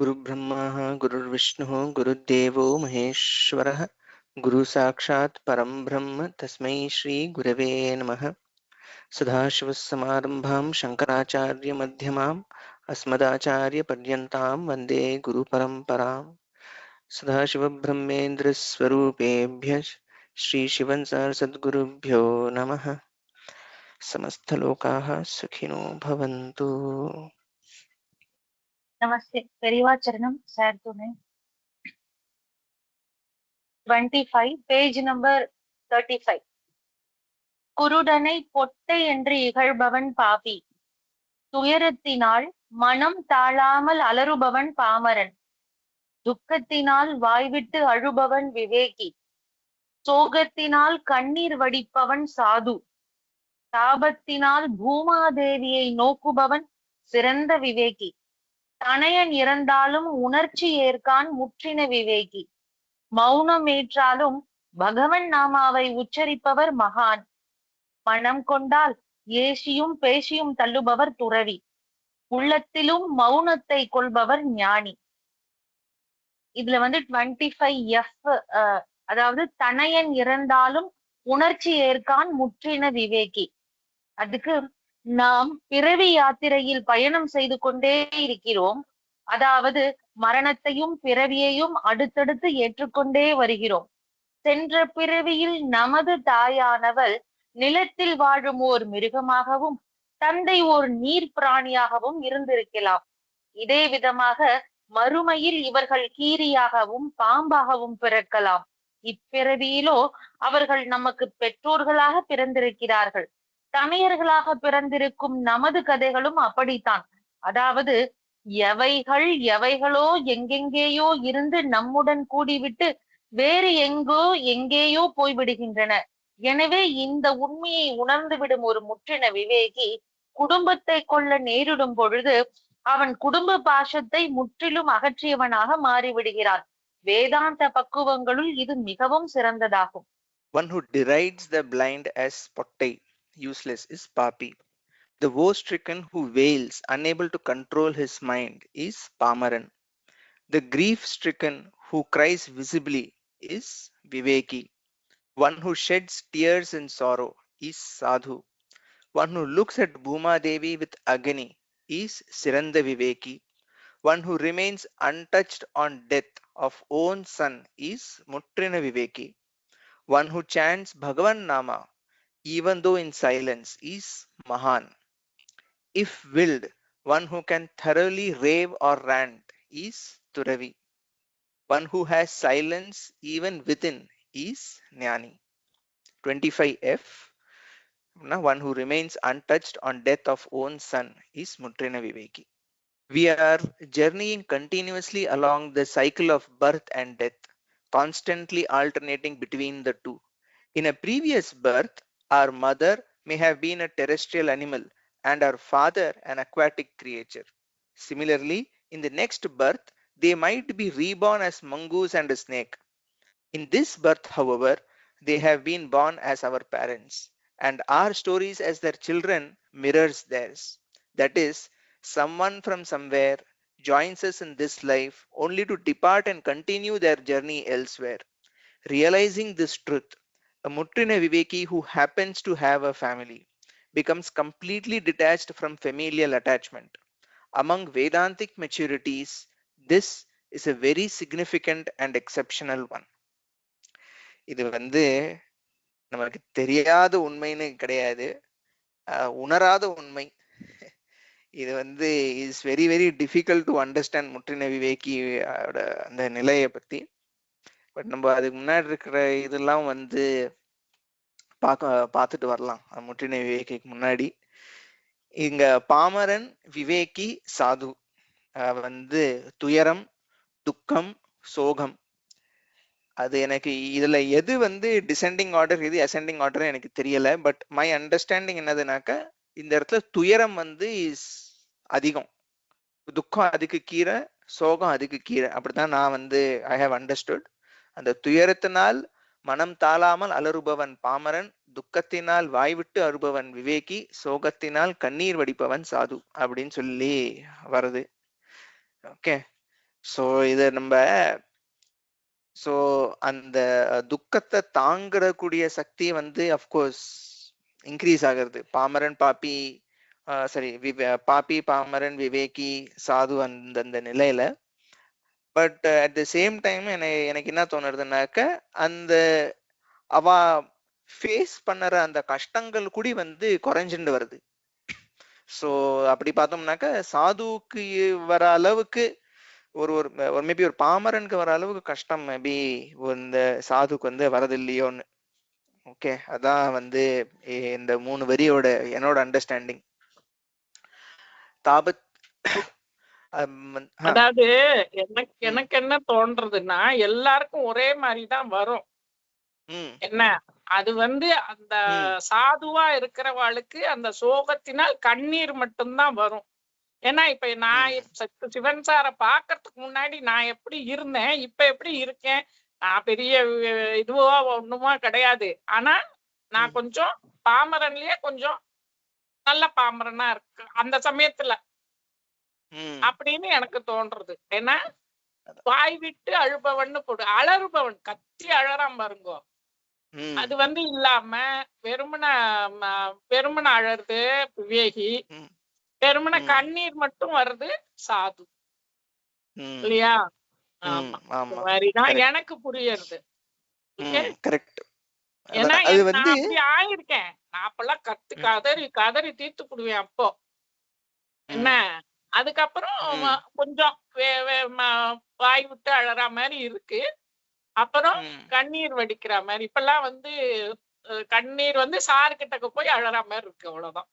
गुरुब्रह्मा गुरुर्विष्णुः गुरुर्देवो महेश्वरः गुरुसाक्षात् परं ब्रह्म तस्मै श्रीगुरवे नमः। सदाशिवसमारम्भां शङ्कराचार्यमध्यमाम् अस्मदाचार्यपर्यन्तां वन्दे गुरुपरम्पराम्। सदाशिवब्रह्मेन्द्रस्वरूपेभ्यः श्रीशिवसद्गुरुभ्यो नमः। समस्तलोकाः सुखिनो भवन्तु। Namaste. Perivacharanam, Sarthune. 25, page number 35. குருடனை பொட்டை என்று இகழ்பவன் பாவி, துயரத்தினால் மனம் தாழாமல் அலறுபவன் பாமரன், துக்கத்தினால் வாய்விட்டு அழுபவன் விவேகி, சோகத்தினால் கண்ணீர் வடிப்பவன் சாது, தாபத்தினால் பூமாதேவியை நோக்குபவன் சிறந்த விவேகி, தனையன் இறந்தாலும் உணர்ச்சி ஏற்கான் முற்றின விவேகி, மௌனம் ஏற்றாலும் பகவன் நாமாவை உச்சரிப்பவர் மகான், மனம் கொண்டால் ஏசியும் பேசியும் தள்ளுபவர் துறவி, உள்ளத்திலும் மௌனத்தை கொள்பவர் ஞானி. இதுல 25F, அதாவது தனையன் இறந்தாலும் உணர்ச்சி ஏற்கான் முற்றின விவேகி. அதுக்கு நாம் பிறவி யாத்திரையில் பயணம் செய்து கொண்டே இருக்கிறோம். அதாவது மரணத்தையும் பிறவியையும் அடுத்தடுத்து ஏற்றுக்கொண்டே வருகிறோம். சென்ற பிறவியில் நமது தாயானவள் நிலத்தில் வாழும் ஓர் மிருகமாகவும் தந்தை ஓர் நீர் பிராணியாகவும் இருந்திருக்கலாம். இதே விதமாக மறுமையில் இவர்கள் கீரியாகவும் பாம்பாகவும் பிறக்கலாம். இப்பிறவியிலோ அவர்கள் நமக்கு பெற்றோர்களாக பிறந்திருக்கிறார்கள். தமையர்களாக பிறந்திருக்கும் நமது கதைகளும் அப்படித்தான். அதாவது எவைகள் எவைகளோ எங்கெங்கேயோ இருந்து நம்முடன் கூடிவிட்டு வேறு எங்கேயோ போய்விடுகின்றன. எனவே இந்த உண்மையை உணர்ந்துவிடும் ஒரு முற்றின விவேகி குடும்பத்தை கொள்ள நேரிடும் பொழுது அவன் குடும்ப பாசத்தை முற்றிலும் அகற்றியவனாக மாறிவிடுகிறான். வேதாந்த பக்குவங்களுள் இது மிகவும் சிறந்ததாகும். One who derides the blind as pottai, useless, is papi. The woe-stricken who wails, unable to control his mind, is pamaran. The grief-stricken who cries visibly is viveki. One who sheds tears in sorrow is sadhu. One who looks at Bhuma Devi with agony is Siranda Viveki. One who remains untouched on death of own son is Muttrina Viveki. One who chants Bhagavan Nama even though in silence is Mahan. If willed, one who can thoroughly rave or rant is Turavi. One who has silence even within is Jnani. 25F. One who remains untouched on death of own son is Muttrina Viveki. We are journeying continuously along the cycle of birth and death, constantly alternating between the two. In a previous birth, our mother may have been a terrestrial animal and our father an aquatic creature. Similarly, in the next birth, they might be reborn as mongoose and a snake. In this birth, however, they have been born as our parents, and our stories as their children mirrors theirs. That is, someone from somewhere joins us in this life only to depart and continue their journey elsewhere. Realizing this truth, a Muttrina Viveki who happens to have a family becomes completely detached from familial attachment. Among Vedantic maturities, this is a very significant and exceptional one. இது நமக்கு தெரியாத உண்மைன்னு கிடையாது, உணராத உண்மை. இது is very very difficult to understand முற்றின விவேகி அந்த நிலையை பத்தி. பட் நம்ம அதுக்கு முன்னாடி இருக்கிற இதெல்லாம் பார்த்துட்டு வரலாம். முற்றின விவேகிக்கு முன்னாடி இங்க பாமரன், விவேகி, சாது, துயரம், துக்கம், சோகம், அது எனக்கு இதுல எது டிசெண்டிங் ஆர்டர் எது அசெண்டிங் ஆர்டர் எனக்கு தெரியல. பட் மை அண்டர்ஸ்டாண்டிங் என்னதுனாக்க இந்த இடத்துல துயரம் இஸ் அதிகம், துக்கம் அதுக்கு கீழே, சோகம் அதுக்கு கீழே. அப்படித்தான் நான் ஐ ஹவ் அண்டர்ஸ்டுட். அந்த துயரத்தினால் மனம் தாழாமல் அலறுபவன் பாமரன், துக்கத்தினால் வாய்விட்டு அழுபவன் விவேகி, சோகத்தினால் கண்ணீர் வடிப்பவன் சாது அப்படின்னு சொல்லி வருது. ஓகே, ஸோ இதை நம்ம ஸோ அந்த துக்கத்தை தாங்கக்கூடிய சக்தி வந்து அஃப்கோர்ஸ் இன்க்ரீஸ் ஆகிறது. பாமரன் பாப்பி சரி பாப்பி பாமரன் விவேகி சாது அந்த நிலையில. But at the same time எனக்கு என்ன தோணுறதுனாக்க அந்த அவ ஃபேஸ் பண்ணுற அந்த கஷ்டங்கள் கூடி வந்து குறைஞ்சுட்டு வருது. ஸோ அப்படி பார்த்தோம்னாக்க சாதுவுக்கு வர அளவுக்கு ஒரு ஒரு மேபி ஒரு பாமரனுக்கு வர அளவுக்கு கஷ்டம் மேபி இந்த சாதுக்கு வந்து வரதில்லையோன்னு. ஓகே, அதான் வந்து இந்த 3 வரியோட என்னோட அண்டர்ஸ்டாண்டிங். தாபத் அதாவது எனக்கு என்ன தோன்றதுன்னா எல்லாருக்கும் ஒரே மாதிரிதான் வரும். என்ன அது வந்து அந்த சாதுவா இருக்கிறவாளுக்கு அந்த சோகத்தினால் கண்ணீர் மட்டும்தான் வரும். ஏன்னா இப்ப நான் சிவன் சாரை பாக்குறதுக்கு முன்னாடி நான் எப்படி இருந்தேன், இப்ப எப்படி இருக்கேன், நான் பெரிய இதுவா ஒண்ணுமா கிடையாது. ஆனா நான் கொஞ்சம் பாமரன்லயே கொஞ்சம் நல்ல பாமரனா இருக்கு அந்த சமயத்துல அப்படின்னு எனக்கு தோன்றது. ஏன்னா வாய் விட்டு அழுபவன்னு போடு, அலறுபவன் கத்தி அழறாம பாருங்கோ. அது வந்து இல்லாம வெறுமன அழறது விவேகி, வெறுமன கண்ணீர் மட்டும் வருது சாது இல்லையா? மாதிரிதான் எனக்கு புரியுறது. ஏன்னா நான் அப்படி ஆயிருக்கேன். நான் அப்பெல்லாம் கதறி கதறி தீர்த்து புடுவேன் அப்போ. என்ன அதுக்கப்புறம் கொஞ்சம் வாய் விட்டு அழற மாதிரி இருக்கு. அப்புறம் கண்ணீர் வடிக்கிற மாதிரி இப்பெல்லாம் வந்து கண்ணீர் வந்து சாரு கிட்டக்கு போய் அழற மாதிரி இருக்கு. அவ்வளவுதான்.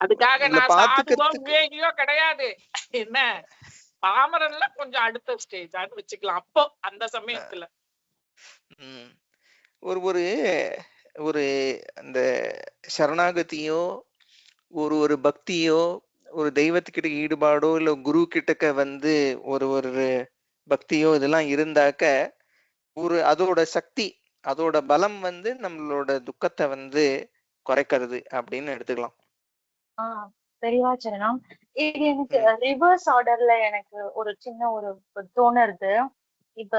அதுக்காக நான் சாதுவோ விவேகியோ கிடையாது. என்ன பாமரன்ல கொஞ்சம் அடுத்த ஸ்டேஜ் வச்சுக்கலாம் அப்போ அந்த சமயத்துல. ஒரு ஒரு ஒரு அந்த சரணாகதியோ ஒரு பக்தியோ ஒரு தெய்வத்துக்கிட்ட ஈடுபாடோ இல்ல குரு கிட்டக்க வந்து ஒரு பக்தியோ இதெல்லாம் இருந்தாக்க ஒரு அதோட சக்தி அதோட பலம் வந்து நம்மளோட துக்கத்தை வந்து குறைக்கிறது அப்படின்னு எடுத்துக்கலாம். பெரியவாச்சரணம். இது எனக்கு ரிவர்ஸ் ஆர்டர்ல எனக்கு ஒரு சின்ன ஒரு தோணுறது. இப்ப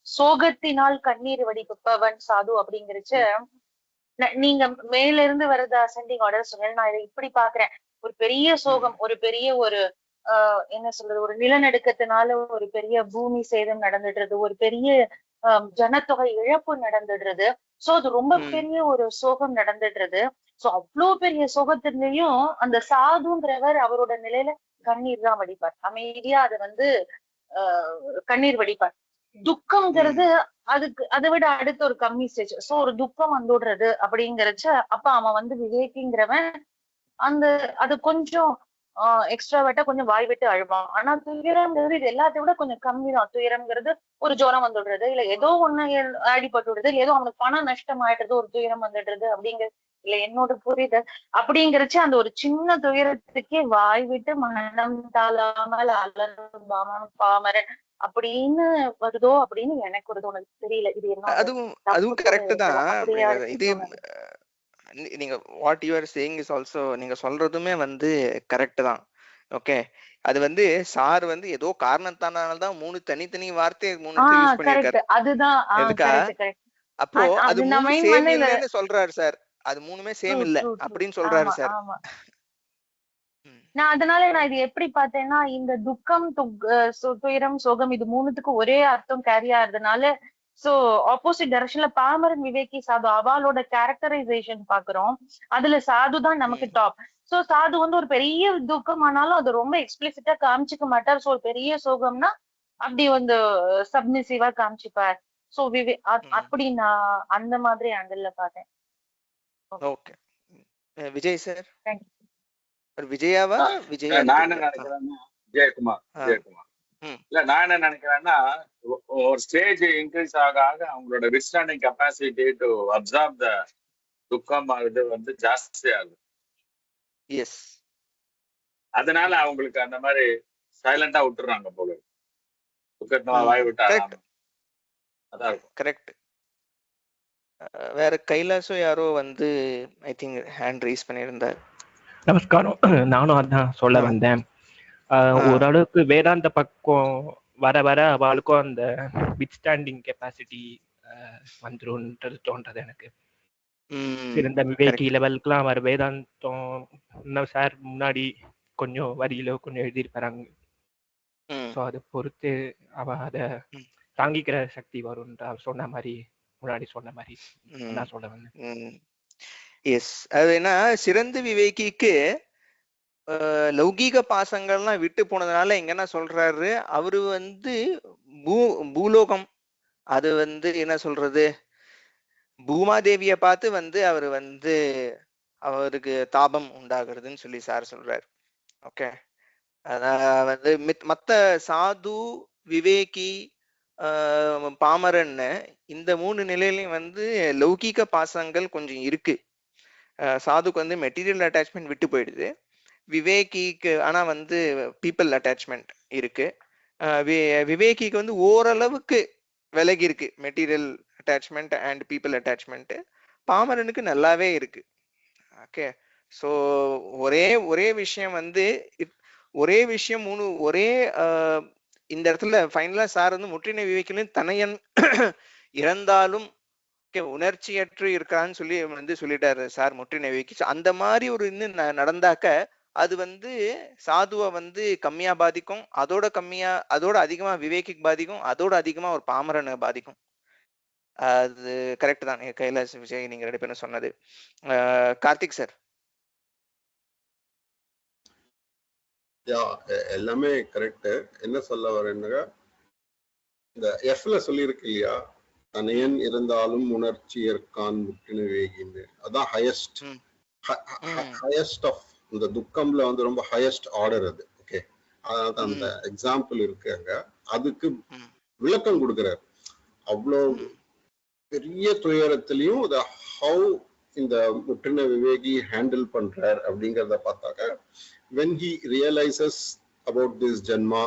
சோகத்தினால் கண்ணீர் வடிப்பவன் சாது அப்படிங்கிறச்சு நீங்க மேல இருந்து வர்றது அசெண்டிங் ஆர்டர் சொன்னேன். நான் இதை இப்படி பாக்குறேன். ஒரு பெரிய சோகம், ஒரு பெரிய ஒரு என்ன சொல்றது, ஒரு நிலநடுக்கத்தினால ஒரு பெரிய பூமி சேதம் நடந்துடுறது, ஒரு பெரிய ஜனத்தொகை இழப்பு நடந்துடுறது. சோ அது ரொம்ப பெரிய ஒரு சோகம் நடந்துடுறது. சோ அவ்வளவு பெரிய சோகத்திலையும் அந்த சாதுங்கிறவர் அவரோட நிலையில கண்ணீர் தான் வடிப்பார். அமைதியா அதை வந்து கண்ணீர் வடிப்பார். துக்கம்ங்கிறது அதுக்கு அதை விட அடுத்த ஒரு கம்மி ஸ்டேஜ். சோ ஒரு துக்கம் வந்துடுறது அப்படிங்கிறச்ச அப்ப அவன் வந்து விவேகிங்கிறவன் அந்த அது கொஞ்சம் எக்ஸ்ட்ராவர்ட்டா கொஞ்சம் வாய் விட்டு அழுவான். ஆனா துயரம்ங்கிறது இது எல்லாத்தையும் விட கொஞ்சம் கம்மி தான். துயரம்ங்கிறது ஒரு ஜுரம் வந்துடுறது, இல்ல ஏதோ ஒண்ணு அடிபட்டு விடுறது, இல்ல ஏதோ அவனுக்கு பணம் நஷ்டம் ஆயிடுறது, ஒரு துயரம் வந்துடுறது அப்படிங்கிற இல்ல என்னோட புரிதல். அப்படிங்கிறச்சு அந்த ஒரு சின்ன துயரத்துக்கே வாய் விட்டு மனம் தாழாமல் அலரும் பாமரன் அப்படின்னு வருதோ அப்படின்னு எனக்கு ஒரு தோணுது. தெரியல, இது என்ன அதுவும் கரெக்ட் தான். இது நீங்க what you are saying is also நீங்க சொல்றதுமே வந்து கரெக்ட் தான். ஓகே, அது வந்து சார் வந்து ஏதோ காரணத்தானால தான் 3 தனித்தனி வார்த்தை 3 யூஸ் பண்ணிருக்காரு. அதுதான் அப்போ அது 3 சேம் இல்லன்னு சொல்றாரு சார். அது 3மே சேம் இல்ல அப்படின்னு சொல்றாரு சார். நான் அதனால நான் இது எப்படி பார்த்தேன்னா, இந்த துக்கம் துயரம் சோகம் இது 3த்துக்கு ஒரே அர்த்தம் கேரி ஆகுறதுனால சோ ஆப்போசிட் டைரக்ஷன்ல பாமரன் விவேகி சாது அவளோட கேரக்டரைசேஷன் பாக்குறோம். அதுல சாது தான் நமக்கு டாப். சோ சாது வந்து ஒரு பெரிய துக்கம் ஆனாலும் அது ரொம்ப எக்ஸ்பிளிசிட்டா காமிச்சுக்க மாட்டார். சோ ஒரு பெரிய சோகம்னா அப்படி வந்து சப்மிசிவா காமிச்சுப்பார். சோ அப்படி நான் அந்த மாதிரி ஆங்கிள் பார்த்தேன். Okay, Vijay sir. விஜயாவா விஜயா? நான் என்ன நினைக்கிறேன்னா விஜயகுமார் இல்ல நான் என்ன நினைக்கிறேன்னா ஒரு ஸ்டேஜ் இன்க்ரீஸ் ஆக ஆக அவங்களோட விஸ்டாண்டிங் கெப்பாசிட்டி டு அப்சார்ப் த துக்கம் அது வந்து ஜாஸ்தி ஆகுது. எஸ், அதனால அவங்களுக்கு அந்த மாதிரி சைலண்டா விட்டுறாங்க போல. துக்கத்தை வாய் விட்டா அதான் இருக்கும். கரெக்ட். வேற கைலாசம் யாரோ வந்து ஐ திங்க் ஹேண்ட் ரைஸ் பண்ணியிருந்தார். நமஸ்காரம். நானும் அதான் சொல்ல வந்தேன். ஓரளவுக்கு வேதாந்த பக்கம் வர வர அவளுக்கும் அந்த வித்ஸ்டாண்டிங் கெப்பாசிட்டி வந்துரும்ன்றது தோன்றது எனக்கு. சிறந்த விவேகி லெவலுக்குலாம் அவர் வேதாந்தம் இன்னும் சார் முன்னாடி கொஞ்சம் வரியில கொஞ்சம் எழுதியிருப்பாங்க. ஸோ அதை பொறுத்து அவ அதை தாங்கிக்கிற சக்தி வரும்ன்ற சொன்ன மாதிரி முன்னாடி சொன்ன மாதிரி நான் சொல்ல வந்தேன். எஸ், அது என்ன சிறந்த விவேகிக்கு லௌகீக பாசங்கள்லாம் விட்டு போனதுனால இங்க என்ன சொல்றாரு, அவரு வந்து பூலோகம் அது வந்து என்ன சொல்றது, பூமாதேவிய பார்த்து வந்து அவரு வந்து அவருக்கு தாபம் உண்டாகிறதுன்னு சொல்லி சார் சொல்றாரு. ஓகே, அதான் வந்து மத்த சாது, விவேகி, பாமரன்னு இந்த 3 நிலையிலையும் வந்து லௌகீக பாசங்கள் கொஞ்சம் இருக்கு. சாதுக்கு வந்து மெட்டீரியல் அட்டாச்மெண்ட் விட்டு போயிடுது, விவேகிக்கு ஆனா வந்து பீப்புள் அட்டாச்மெண்ட் இருக்கு. விவேகிக்கு வந்து ஓரளவுக்கு விலகி இருக்கு material attachment and people attachment. பாமரனுக்கு நல்லாவே இருக்கு. ஓகே, ஸோ ஒரே விஷயம் வந்து ஒரே விஷயம் ஒரே இந்த இடத்துல ஃபைனலா சார் வந்து முற்றின விவேக்கிலும் தனையன் இறந்தாலும் உணர்ச்சியற்று இருக்கான்னு சொல்லி வந்து சொல்லிட்டாரு சார் முற்றின விவேக்கி. அந்த மாதிரி ஒரு இன்னும் நடந்தாக்க அது வந்து சாதுவை வந்து கம்மியா பாதிக்கும், அதோட அதிகமா விவேகிக்கு பாதிக்கும், அதோட அதிகமா ஒரு பாமரனை பாதிக்கும். அது கரெக்ட் தான் கைலாஷ் விஜய் நீங்க 2 பேரும் சொன்னது. கார்த்திக் சார். எல்லாமே கரெக்ட். என்ன சொல்ல வரேன்னா, இந்த எஃப்ல சொல்லியிருக்கு இல்லையா, தனையன் இருந்தாலும் உணர்ச்சியற்கான் முற்றின விவேகின்னு, அதான் ஹையஸ்ட் ஆஃப் இந்த துக்கம்ல வந்து ரொம்ப ஹையஸ்ட் ஆர்டர் அது. ஓகே, அதாவது அந்த எக்ஸாம்பிள் இருக்கு அங்க, அதுக்கு விளக்கம் கொடுக்கிறார். அவ்வளோ பெரிய துயரத்திலையும் ஹவு இந்த முற்றின விவேகி ஹேண்டில் பண்றார் அப்படிங்கிறத பார்த்தாக்க, when he realizes about this janma,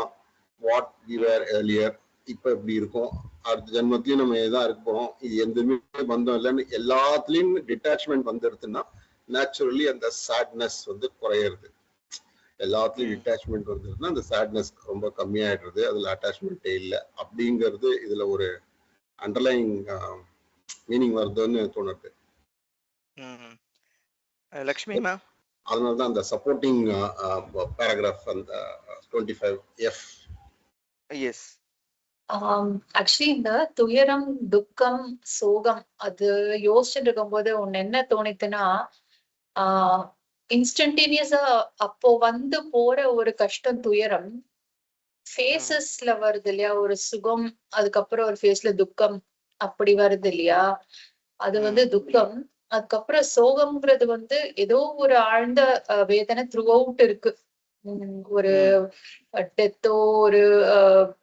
what we were earlier, இப்ப எப்படி இருக்கும், அடுத்த ஜென்மத்திலயும் நம்ம எதான் இருக்க போறோம், இது எதுவுமே பந்தம் இல்லைன்னு எல்லாத்துலயும் டிட்டாச்மெண்ட் வந்துடுதுன்னா நேச்சுரலி அந்த சேட்னஸ் வந்து குறையிறது. எல்லாத்துலயும் டிட்டாச்மெண்ட் வந்துருதுன்னா அந்த சேட்னஸ் ரொம்ப கம்மியாயிடுறது, அதுல அட்டாச்மெண்ட்டே இல்லை அப்படிங்கிறது இதுல ஒரு அண்டர்லைங் மீனிங் வருதுன்னு தோணுது. லக்ஷ்மி மேம், அதனாலதான் அந்த சப்போர்ட்டிங் பேராகிராஃப் அந்த 25F. எஸ், ஆக்சுவலி இந்த துயரம், துக்கம், சோகம் அது யோசிச்சுட்டு இருக்கும்போது ஒண்ணு என்ன தோணித்துன்னா, இன்ஸ்டன்டேனியஸா அப்போ வந்து போற ஒரு கஷ்டம், துயரம் ஃபேஸஸ்ல வருது இல்லையா, ஒரு சுகம், அதுக்கப்புறம் ஒரு ஃபேஸ்ல துக்கம் அப்படி வருது இல்லையா, அது வந்து துக்கம். அதுக்கப்புறம் சோகம்ங்கிறது வந்து ஏதோ ஒரு ஆழ்ந்த வேதனை த்ரூ அவுட் இருக்கு. ஒரு டெத்தோ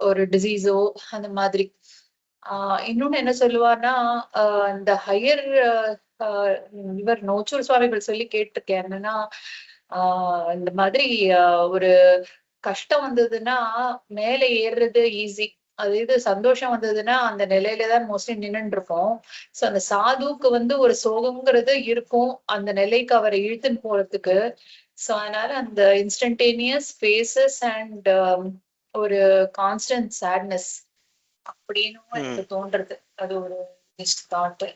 ஒரு டிசீஸோ அந்த மாதிரி. இன்னொன்னு என்ன சொல்லுவார்னா, இந்த ஹையர் இவர் நோச்சூர் சுவாமிகள் சொல்லி கேட்டிருக்கேன் என்னன்னா, இந்த மாதிரி ஒரு கஷ்டம் வந்ததுன்னா மேல ஏறுறது ஈஸி, அது இது சந்தோஷம் வந்ததுன்னா அந்த நிலையிலதான் மோஸ்ட்லி நின்னுட்டு இருப்போம். சோ அந்த சாதுவுக்கு வந்து ஒரு சோகம்ங்கிறது இருக்கும், அந்த நிலைக்கு அவரை இழுத்துன்னு போறதுக்கு. சோ அதனால அந்த இன்ஸ்டன்டேனியஸ் ஃபேஸஸ் அண்ட் ஒரு கான்ஸ்டன்ட் சேட்னஸ் அப்படின்னு எனக்கு தோன்றது. அது ஒரு தாட்.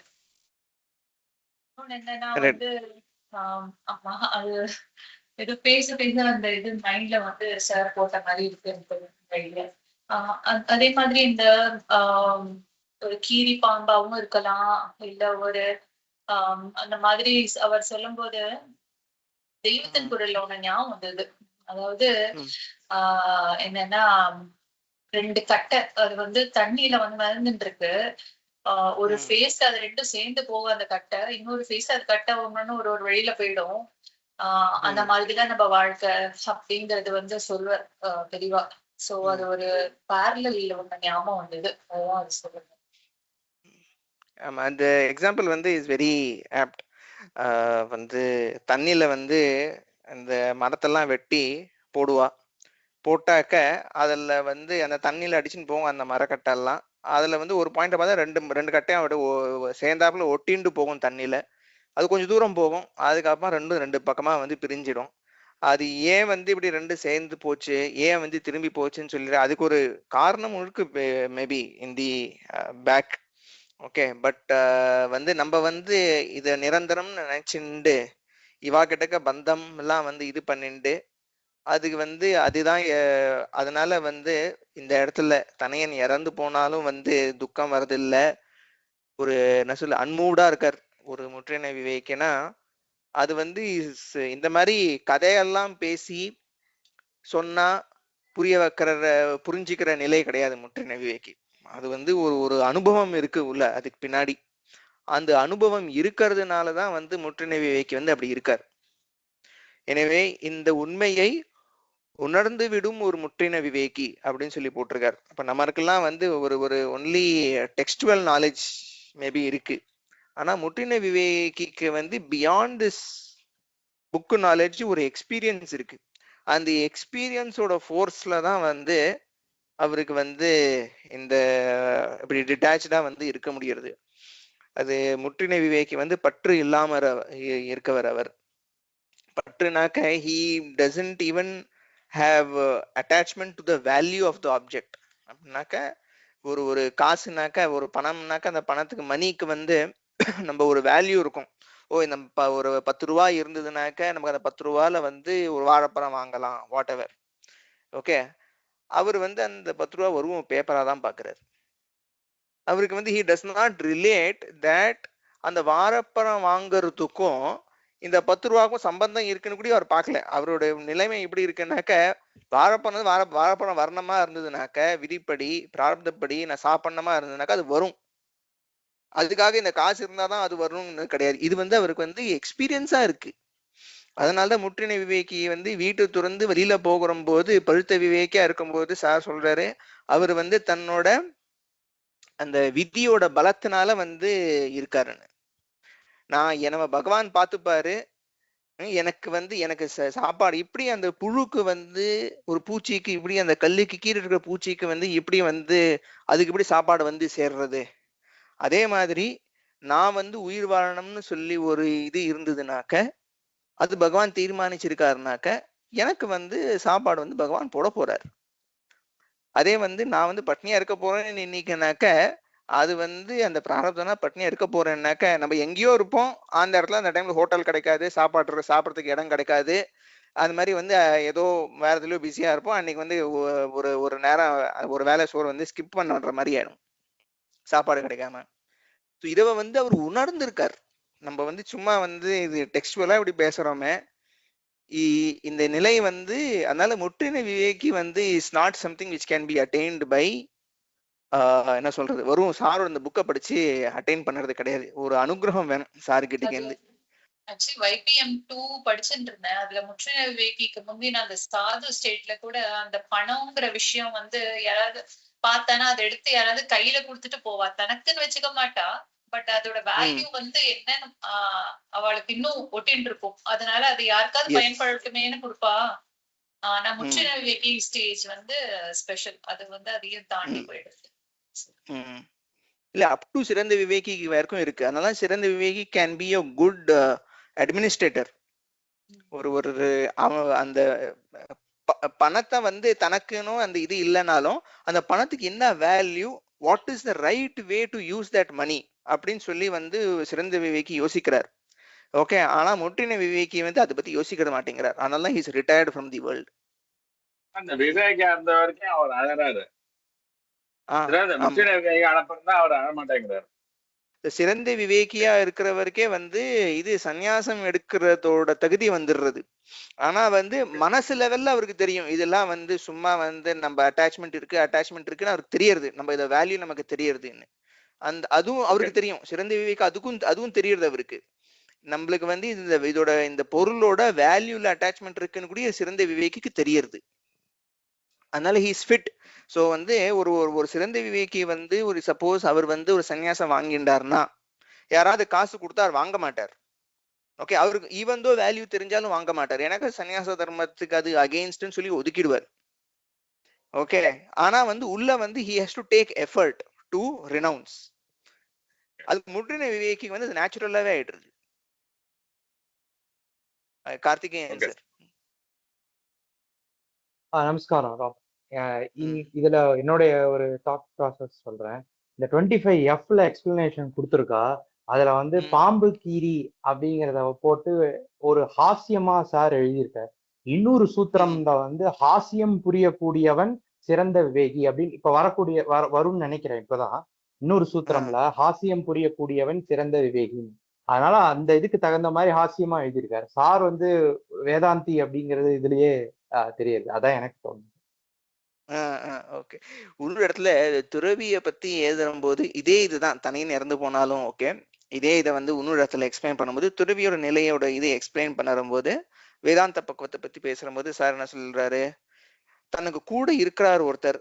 என்னன்னா வந்து ஆமா, அது ஏதோ பேச அந்த இது மைண்ட்ல வந்து சார் போட்ட மாதிரி இருக்கு எனக்கு. அதே மாதிரி இந்த ஒரு கீரி பாம்பாவும் இருக்கலாம், இல்ல ஒரு அந்த மாதிரி அவர் சொல்லும் போது தெய்வத்தின் குரல்ல ஒண்ணு ஞாபகம் வந்தது. அதாவது என்னன்னா 2 கட்டை அது வந்து தண்ணியில வந்து மிதந்துட்டு இருக்கு. ஒரு ஃபேஸ் அது ரெண்டும் சேர்ந்து போகும் அந்த கட்டை, இன்னொரு ஃபேஸ் அது கட்டை ஒண்ணு ஒரு வழியில போயிடும். அந்த மாதிரிதான் நம்ம வாழ்க்கை அப்படிங்கிறது வந்து சொல்லுவார் தெளிவா. சோ அது ஒரு பேரலல் ஒண்ணு ஞாபகம் வந்தது, அதுதான் அது சொல்லுங்க. ஆமா, அந்த எக்ஸாம்பிள் வந்து இஸ் வெரி ஆப்ட். வந்து தண்ணியில வந்து அந்த மரத்தெல்லாம் வெட்டி போட்டாக்க அதுல வந்து அந்த தண்ணியில அடிச்சுன்னு போகும் அந்த மரக்கட்டெல்லாம். அதுல வந்து ஒரு பாயிண்ட் பார்த்தா ரெண்டு கட்டையும் அப்படியே சேர்ந்தாப்புல ஒட்டிண்டு போகும் தண்ணியில. அது கொஞ்சம் தூரம் போகும், அதுக்கப்புறம் ரெண்டு பக்கமா வந்து பிரிஞ்சிடும். அது ஏன் வந்து இப்படி ரெண்டு சேர்ந்து போச்சு, ஏன் வந்து திரும்பி போச்சுன்னு சொல்லி அதுக்கு ஒரு காரணம் இருக்கு maybe in the back. Okay, but வந்து நம்ம வந்து இத நிரந்தரம்னு நினைச்சுண்டு இவா கிட்டக்க பந்தம் எல்லாம் வந்து இது பண்ணிண்டு அதுக்கு வந்து அதுதான் அதனால வந்து இந்த இடத்துல தனையன் இறந்து போனாலும் வந்து துக்கம் வர்றதில்ல. ஒரு என்ன சொல்ல அன்மூடா இருக்கார் ஒரு முற்றின விவேக்கினா. அது வந்து இந்த மாதிரி கதையெல்லாம் பேசி சொன்னா புரிய வைக்கிற புரிஞ்சுக்கிற நிலை கிடையாது முற்றின விவேக்கி. அது வந்து ஒரு ஒரு அனுபவம் இருக்கு உள்ள அதுக்கு பின்னாடி. அந்த அனுபவம் இருக்கிறதுனாலதான் வந்து முற்றின விவேக்கி வந்து அப்படி இருக்கார். எனவே இந்த உண்மையை உணர்ந்து விடும் ஒரு முற்றின விவேகி அப்படின்னு சொல்லி போட்டிருக்காரு. அப்ப நம்மளுக்கெல்லாம் வந்து ஒரு ஒரு ஒன்லி டெக்ஸ்டுவல் நாலேஜ் மேபி இருக்கு. ஆனா முற்றின விவேகிக்கு வந்து பியாண்ட் திஸ் புக் நாலேஜ் ஒரு எக்ஸ்பீரியன்ஸ் இருக்கு. அந்த எக்ஸ்பீரியன்ஸோட ஃபோர்ஸ்ல தான் வந்து அவருக்கு வந்து இந்த இப்படி டிட்டாச்சா வந்து இருக்க முடியறது. அது முற்றின விவேகி வந்து பற்று இல்லாம இருக்கவர். அவர் பற்றுனாக்க he doesn't even have attachment to the value of the object. அப்படின்னாக்க ஒரு ஒரு காசுனாக்க ஒரு பணம்னாக்க அந்த பணத்துக்கு மணிக்கு வந்து நம்ம ஒரு வேல்யூ இருக்கும். ஓ இந்த ஒரு 10 ரூபாய் இருந்ததுனாக்க நமக்கு அந்த 10 ரூபாயில வந்து ஒரு வாழைப்பழம் வாங்கலாம் வாட் எவர். ஓகே, அவர் வந்து அந்த 10 ரூபா வரும் பேப்பரா தான் பாக்குறாரு. அவருக்கு வந்து he does not relate that அந்த வாழைப்பழம் வாங்குறதுக்கும் இந்த 10 ரூபாய்க்கும் சம்பந்தம் இருக்குன்னு கூட அவர் பார்க்கல. அவருடைய நிலைமை எப்படி இருக்குன்னாக்க வாழைப்பழம் வர்ணமா இருந்ததுனாக்க விதிப்படி பிரார்த்தப்படி நான் சாப்பிடணுமா இருந்ததுனாக்கா அது வரும். அதுக்காக இந்த காசு இருந்தாதான் அது வரணும்னு கிடையாது. இது வந்து அவருக்கு வந்து எக்ஸ்பீரியன்ஸா இருக்கு. அதனாலதான் முற்றின விவேகி வந்து வீட்டை துறந்து வெளியில போகிற போது பழுத்த விவேக்கியா இருக்கும்போது சார் சொல்றாரு அவர் வந்து தன்னோட அந்த விதியோட பலத்தினால வந்து இருக்காருன்னு. நான் என்ன பகவான் பார்த்துப்பாரு, எனக்கு வந்து எனக்கு சாப்பாடு இப்படி அந்த புழுக்கு வந்து ஒரு பூச்சிக்கு இப்படி அந்த கல்லுக்கு கீழே இருக்கிற பூச்சிக்கு வந்து இப்படி வந்து அதுக்கு இப்படி சாப்பாடு வந்து சேர்றது. அதே மாதிரி நான் வந்து உயிர் வாழணும்னு சொல்லி ஒரு இது இருந்ததுனாக்க அது பகவான் தீர்மானிச்சிருக்காருனாக்க எனக்கு வந்து சாப்பாடு வந்து பகவான் போட போறாரு. அதே வந்து நான் வந்து பட்னியா இருக்க போறேன்னு இன்னைக்குனாக்க அது வந்து அந்த பிராரப்தம்னா பட்னியா இருக்க போறேன்னாக்க நம்ம எங்கேயோ இருப்போம், அந்த இடத்துல அந்த டைம்ல ஹோட்டல் கிடைக்காது, சாப்பிட்றதுக்கு இடம் கிடைக்காது. அது மாதிரி வந்து ஏதோ வேற எதுலயோ பிஸியா இருப்போம். அன்னைக்கு வந்து ஒரு ஒரு நேரம் ஒரு வேலை சோறு வந்து ஸ்கிப் பண்ணுற மாதிரி ஆயிடும் சாப்பாடு கிடைக்காம. இதை வந்து அவர் உணர்ந்திருக்கார். நம்ம வந்து சும்மா வந்து இது டெக்ஸ்டுவலா இப்படி பேசுறோமே, இந்த நிலை வந்து அதனால முற்றின விவேகி வந்து is not something which can be attained by என்ன சொல்றது வரும் சாரோட இந்த புக்கை படிச்சு அட்டைன் பண்றது கிடையாது. ஒரு அனுகிரகம் வேணும் சாரு கிட்டே இருந்து. ஆக்சுவலி YPM 2 படிச்சுட்டு இருந்தேன். அதுல முற்றின விவேகிக்கு முந்தின அந்த சாது ஸ்டேட்ல கூட அந்த பணம்ங்கிற விஷயம் வந்து யாராவது பார்த்தானா அதை எடுத்து யாராவது கையில கொடுத்துட்டு போவா, தனக்குன்னு வச்சுக்க மாட்டா. பட் அதோட வேல்யூ வந்து என்னன்னு அவளுக்கு இன்னும் ஒட்டின்னு இருக்கும். அதனால அது யாருக்காவது பயன்படுத்துமேன்னு கொடுப்பா. ஆனா முற்றின விவேகி ஸ்டேஜ் வந்து ஸ்பெஷல். அது வந்து அதையும் தாண்டி போயிடுது. இல்ல அப் டு சிறந்த விவேகி வரைக்கும் இருக்கு. அதனால சிறந்த விவேகி can be a good administrator. ஒரு ஒரு அந்த பணத்தை வந்து தனக்குன்னு அந்த இது இல்லைனாலும் அந்த பணத்துக்கு என்ன value, what is the right way to use that money அப்படின்னு சொல்லி வந்து சிறந்த விவேகி யோசிக்கிறார். ஓகே, ஆனா முற்றின விவேகி வந்து அதை பத்தி யோசிக்கிற மாட்டேங்கிறார். அதனால he is retired from the world. அந்த விவேகி அந்த வரைக்கும் அவர் அழறாரு. அவர் அழ மாட்டேங்கிறார். சிறந்த விவேகியா இருக்கிறவருக்கே வந்து இது சந்நியாசம் எடுக்கிறதோட தகுதி வந்துடுறது. ஆனா வந்து மனசு லெவல்ல அவருக்கு தெரியும் இதெல்லாம் வந்து சும்மா வந்து நம்ம அட்டாச்மெண்ட் இருக்குன்னு அவருக்கு தெரியறது. நம்ம இத வேல்யூ நமக்கு தெரியறதுன்னு அந்த அதுவும் அவருக்கு தெரியும். சிறந்த விவேகி அதுவும் தெரியறது அவருக்கு. நம்மளுக்கு வந்து இதோட இந்த பொருளோட வேல்யூல அட்டாச்மெண்ட் இருக்குன்னு கூட சிறந்த விவேகிக்கு தெரியறது. அதனால ஹி இஸ் ஃபிட். ஸோ வந்து ஒரு ஒரு சிறந்த விவேகி வந்து ஒரு சப்போஸ் அவர் வந்து ஒரு சன்னியாசம் வாங்கிட்டாருன்னா யாராவது காசு கொடுத்தா அவர் வாங்க மாட்டார். ஓகே, அவருக்கு ஈவன் தோ வேல்யூ தெரிஞ்சாலும் வாங்க மாட்டார். எனக்கு சன்னியாச தர்மத்துக்கு அது அகெயின்ஸ்ட்னு சொல்லி ஒதுக்கிடுவார். ஓகே, ஆனா வந்து உள்ள வந்து he has to take effort to renounce. அது முற்றின விவேகி வந்து அது நேச்சுரலாவே ஆயிடுறது. கார்த்திகேயன் சார். நமஸ்காரம் ராம். இதுல என்னுடைய ஒரு தாட் ப்ராசஸ் சொல்றேன். இந்த 25Fல எக்ஸ்பிளனேஷன் கொடுத்துருக்கா. அதுல வந்து பாம்பு கீரி அப்படிங்கிறத போட்டு ஒரு ஹாஸ்யமா சார் எழுதியிருக்கார். இன்னொரு சூத்திரம்ல வந்து ஹாஸ்யம் புரியக்கூடியவன் சிறந்த விவேகி அப்படின்னு இப்ப வரக்கூடிய வரும்னு நினைக்கிறேன். இப்பதான் இன்னொரு சூத்திரம்ல ஹாஸ்யம் புரியக்கூடியவன் சிறந்த விவேகி. அதனால அந்த இதுக்கு தகுந்த மாதிரி ஹாஸ்யமா எழுதியிருக்காரு சார். வந்து வேதாந்தி அப்படிங்கிறது இதுலயே தெரியுது. அதான் எனக்கு தோணுது. ஓகே. ஒரு இடத்துல துறவிய பத்தி எழுதும் போது இதே இதுதான் தனின்னு இறந்து போனாலும் ஓகே, இதே இதை வந்து இன்னொரு இடத்துல எக்ஸ்பிளைன் பண்ணும்போது துறவியோட நிலையோட இதை எக்ஸ்பிளைன் பண்ணும்போது வேதாந்த பக்குவத்தை பத்தி பேசும்போது சார் என்ன சொல்றாரு, தனக்கு கூட இருக்கிறார் ஒருத்தர்,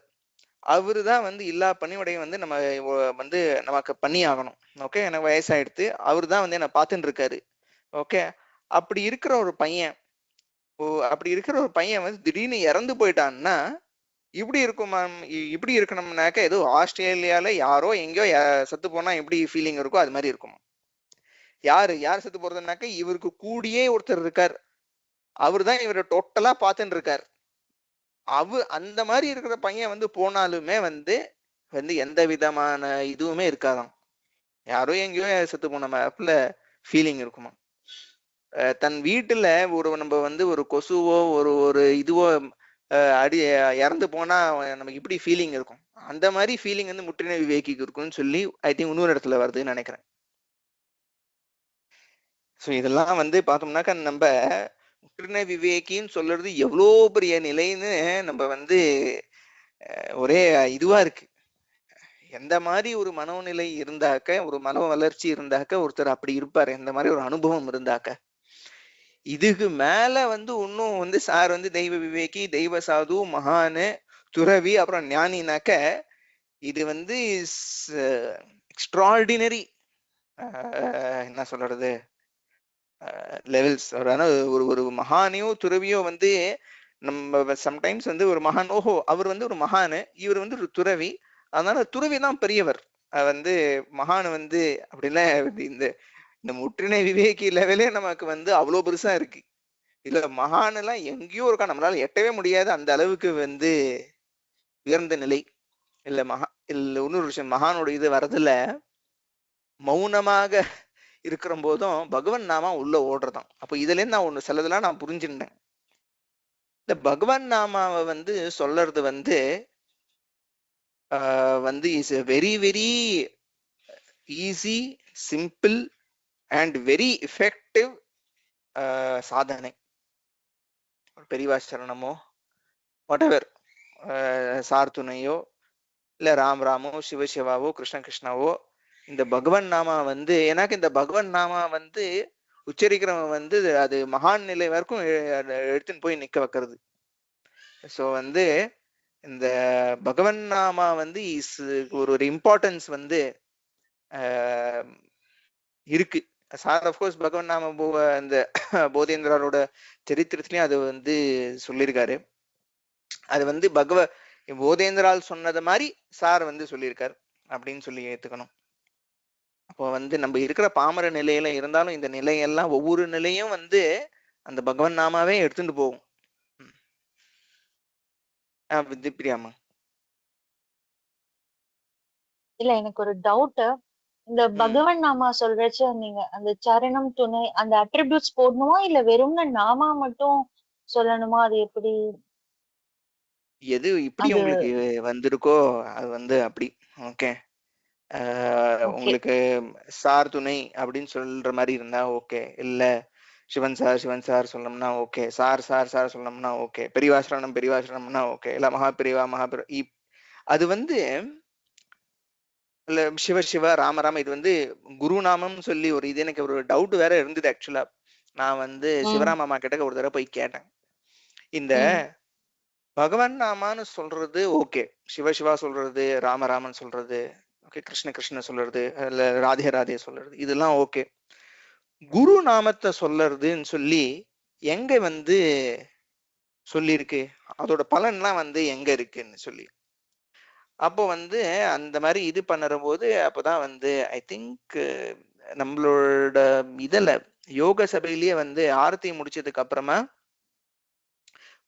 அவரு தான் வந்து எல்லா பணியோடையும் வந்து நம்ம வந்து நமக்கு பண்ணி ஆகணும். ஓகே, எனக்கு வயசாயிடுத்து, அவரு தான் வந்து என்ன பார்த்துட்டு இருக்காரு. ஓகே, அப்படி இருக்கிற ஒரு பையன் வந்து திடீர்னு இறந்து போயிட்டான்னா இப்படி இருக்குமா? இப்படி இருக்கணும்னாக்க ஏதோ ஆஸ்திரேலியால யாரோ எங்கேயோ செத்து போனா எப்படி ஃபீலிங் இருக்கோ அது மாதிரி இருக்குமா? யார் செத்து போறதுனாக்க இவருக்கு கூடியே ஒருத்தர் இருக்கார், அவரு தான் இவரை டோட்டலா பார்த்துட்டு இருக்கார். அந்த மாதிரி இருக்கிற பையன் வந்து போனாலுமே வந்து எந்த விதமான இதுவுமே இருக்காதாம். யாரோ எங்கேயோ செத்து போன மேப்ல ஃபீலிங் இருக்குமா? தன் வீட்டுல நம்ம வந்து ஒரு கொசுவோ ஒரு இதுவோ இறந்து போனா நமக்கு இப்படி ஃபீலிங் இருக்கும், அந்த மாதிரி ஃபீலிங் வந்து முற்றின விவேகிக்கு இருக்கும்னு சொல்லி ஐ திங்க் இன்னொரு இடத்துல வருதுன்னு நினைக்கிறேன். ஸோ இதெல்லாம் வந்து பார்த்தோம்னாக்கா நம்ம முற்றின விவேகின்னு சொல்றது எவ்வளோ பெரிய நிலைன்னு நம்ம வந்து ஒரே இதுவா இருக்கு. எந்த மாதிரி ஒரு மனோநிலை இருந்தாக்க, ஒரு மன வளர்ச்சி இருந்தாக்க ஒருத்தர் அப்படி இருப்பாரு, எந்த மாதிரி ஒரு அனுபவம் இருந்தாக்க. இதுக்கு மேல வந்து இன்னும் வந்து சார் வந்து தெய்வ விவேகி, தெய்வ சாது, மகானு, துறவி, அப்புறம் ஞானினாக்க இது வந்து எக்ஸ்ட்ராடினரி என்ன சொல்றது லெவல்ஸ். ஒரு மகானையோ துறவியோ வந்து நம்ம சம்டைம்ஸ் வந்து ஒரு மகான், ஓஹோ அவர் வந்து ஒரு மகானு, இவர் வந்து ஒரு துறவி, அதனால துறவி தான் பெரியவர், வந்து மகான் வந்து அப்படிலாம் இந்த முற்றினை விவேகி லெவலே நமக்கு வந்து அவ்வளவு பெருசா இருக்கு. இல்ல மகான் எல்லாம் எங்கேயோ இருக்கா, நம்மளால எட்டவே முடியாது அந்த அளவுக்கு வந்து உயர்ந்த நிலை. இல்ல இன்னொரு விஷயம், மகானோட இது வரதுல மௌனமாக இருக்கிற போதும் பகவான் நாமா உள்ள ஓடுறதாம். அப்போ இதுல இருந்து நான் சிலதெல்லாம் நான் புரிஞ்சுட்டேன். இந்த பகவான் நாமாவை வந்து சொல்றது வந்து is very very easy, simple and very effective சாதனை. பெரியவா சரணமோ வாட்எவர், சார் துணையோ இல்ல ராமோ சிவசிவாவோ கிருஷ்ண கிருஷ்ணாவோ, இந்த பகவான் நாமா வந்து எனக்கு இந்த பகவான் நாமா வந்து உச்சரிக்கிறவன் வந்து அது மகான் நிலை வரைக்கும் எடுத்துன்னு போய் நிக்க வைக்கிறது. ஸோ வந்து இந்த பகவான் நாமா வந்து ஒரு இம்பார்ட்டன்ஸ் வந்து இருக்கு. சார் அப்கோர்ஸ் பகவான் நாம இந்த போதேந்திராரோட சரித்திரத்திலயும் அது வந்து சொல்லியிருக்காரு. அது வந்து போதேந்திரால் சொன்னது மாதிரி சார் வந்து சொல்லியிருக்காரு அப்படின்னு சொல்லி ஏத்துக்கணும். அப்போ வந்து நம்ம இருக்கிற பாமர நிலையில இருந்தாலும் இந்த நிலையெல்லாம் ஒவ்வொரு நிலையும் வந்து அந்த பகவான் நாமாவே எடுத்துட்டு போகும். திப்ரியாமா? இல்ல எனக்கு ஒரு டவுட். இந்த பகவான் நாமா சொல்றச்சு நீங்க அந்த சரணம் துணை அந்த அட்ரிபியூட்ஸ் போடணுமா இல்ல வெறும்னா நாமா மட்டும் சொல்லணுமா? அது எப்படி? எது இப்படி உங்களுக்கு வந்திருக்கோ அது வந்து அப்படி. ஓகே, உங்களுக்கு சார் துணை அப்படின்னு சொல்ற மாதிரி இருந்தா ஓகே, இல்ல சிவன் சார் சொல்லணும்னா ஓகே, சார் சொல்லணும்னா ஓகே, பெரியவாசரணம்னா ஓகே, இல்ல மகாபிரிவா அது வந்து இல்ல சிவ ராம இது வந்து குருநாமம் சொல்லி ஒரு இது எனக்கு ஒரு டவுட் வேற இருந்தது. ஆக்சுவலா நான் வந்து சிவராமம்மா கிட்ட ஒரு தடவை போய் கேட்டேன், இந்த பகவான் நாமான்னு சொல்றது ஓகே, சிவா சொல்றது, ராமன் சொல்றது ஓகே, கிருஷ்ண சொல்றது, இல்ல ராதே சொல்றது, இதெல்லாம் ஓகே. குரு நாமத்தை சொல்றதுன்னு சொல்லி எங்க வந்து சொல்லியிருக்கு, அதோட பலன்லாம் வந்து எங்க இருக்குன்னு சொல்லி. அப்போ வந்து அந்த மாதிரி இது பண்ணுற போது அப்போதான் வந்து ஐ திங்க் நம்மளோட இதுல யோக சபையிலேயே வந்து ஆரத்தி முடிச்சதுக்கு அப்புறமா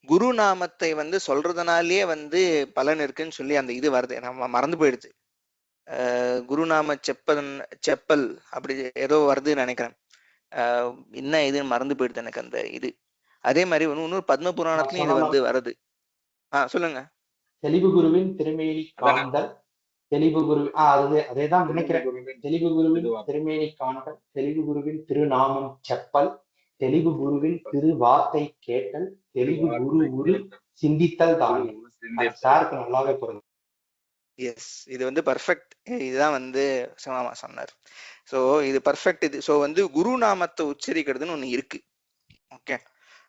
குரு நாமத்தை வந்து சொல்றதுனாலயே வந்து பலன் இருக்குன்னு சொல்லி அந்த இது வருது, நம்ம மறந்து போயிடுச்சு. குருநாம செப்பல் அப்படி ஏதோ வருதுன்னு நினைக்கிறேன். என்ன இதுன்னு மறந்து போயிடுது எனக்கு அந்த இது. அதே மாதிரி இன்னொரு பத்ம புராணத்துலயும் இது வந்து வருது. சொல்லுங்க. தெளிவு குருவின் திருமேனி காண்டல், தெளிவு குரு அதேதான் நினைக்கிறேன். தெளிவு குருவின் திருமேனி காண்டல், தெளிவு குருவின் திருநாமம் செப்பல், தெளிவு குருவின் திரு வார்த்தை கேட்டல், தெளிவு குரு குரு சிந்தித்தல் தானே. சாருக்கு நல்லாவே பொருள். எஸ், இது வந்து பர்ஃபெக்ட். இதுதான் வந்து சொன்னார். ஸோ இது பர்ஃபெக்ட். இது ஸோ வந்து குரு நாமத்தை உச்சரிக்கிறதுன்னு ஒன்று இருக்கு, ஓகே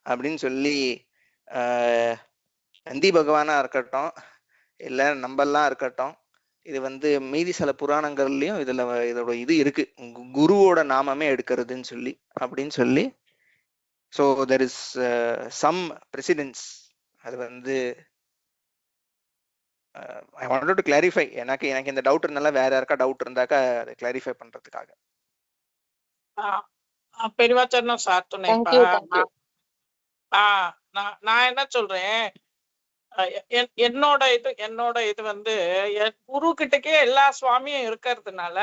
அப்படின்னு சொல்லி நந்தி பகவானா இருக்கட்டும் இல்லை நம்மெல்லாம் இருக்கட்டும், இது வந்து மீதி சில புராணங்கள்லயும் இதோட இது இருக்கு, குருவோட நாமமே எடுக்கிறதுன்னு சொல்லி அப்படின்னு சொல்லி. So there is some precedence. அது வந்து ஐ வாண்டட் டு கிளாரிஃபை. எனக்கு இந்த டவுட் இருந்தாலும் வேற யாருக்கா டவுட் இருந்தாக்கா அதை கிளாரிஃபை பண்றதுக்காக. பெரியவாச்சரணம் சார் நான் என்ன சொல்றேன், என்னோட இது வந்து குரு கிட்டக்கே எல்லா சுவாமியும் இருக்கிறதுனால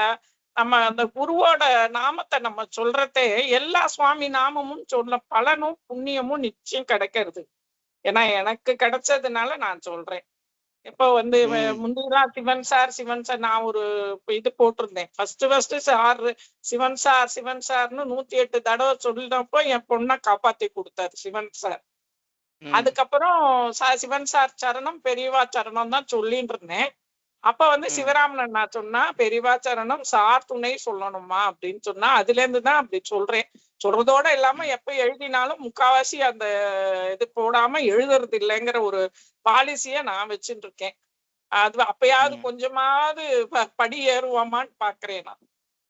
நம்ம அந்த குருவோட நாமத்தை நம்ம சொல்றதே எல்லா சுவாமி நாமமும் சொன்ன பலனும் புண்ணியமும் நிச்சயம் கிடைக்கிறது. ஏன்னா எனக்கு கிடைச்சதுனால நான் சொல்றேன். இப்ப வந்து முந்திதான் சிவன் சார் நான் ஒரு இது போட்டிருந்தேன். ஃபர்ஸ்ட் சார் சிவன் சார்னு 108 தடவை சொல்லினப்போ என் பொண்ணை காப்பாத்தி கொடுத்தாரு சிவன் சார். அதுக்கப்புறம் சிவன் சார் சரணம் பெரியவா சரணம் தான் சொல்லிட்டு இருந்தேன். அப்ப வந்து சிவராமன் நான் சொன்னா பெரியவா சரணம் சார் துணை சொல்லணுமா அப்படின்னு சொன்னா, அதுல இருந்துதான் அப்படி சொல்றேன். சொல்றதோட இல்லாம எப்ப எழுதினாலும் முக்காவாசி அந்த இது போடாம எழுதுறது இல்லைங்கிற ஒரு பாலிசிய நான் வச்சுட்டு இருக்கேன். அது அப்பயாவது கொஞ்சமாவது படி ஏறுவோமான்னு பாக்குறேன் நான்.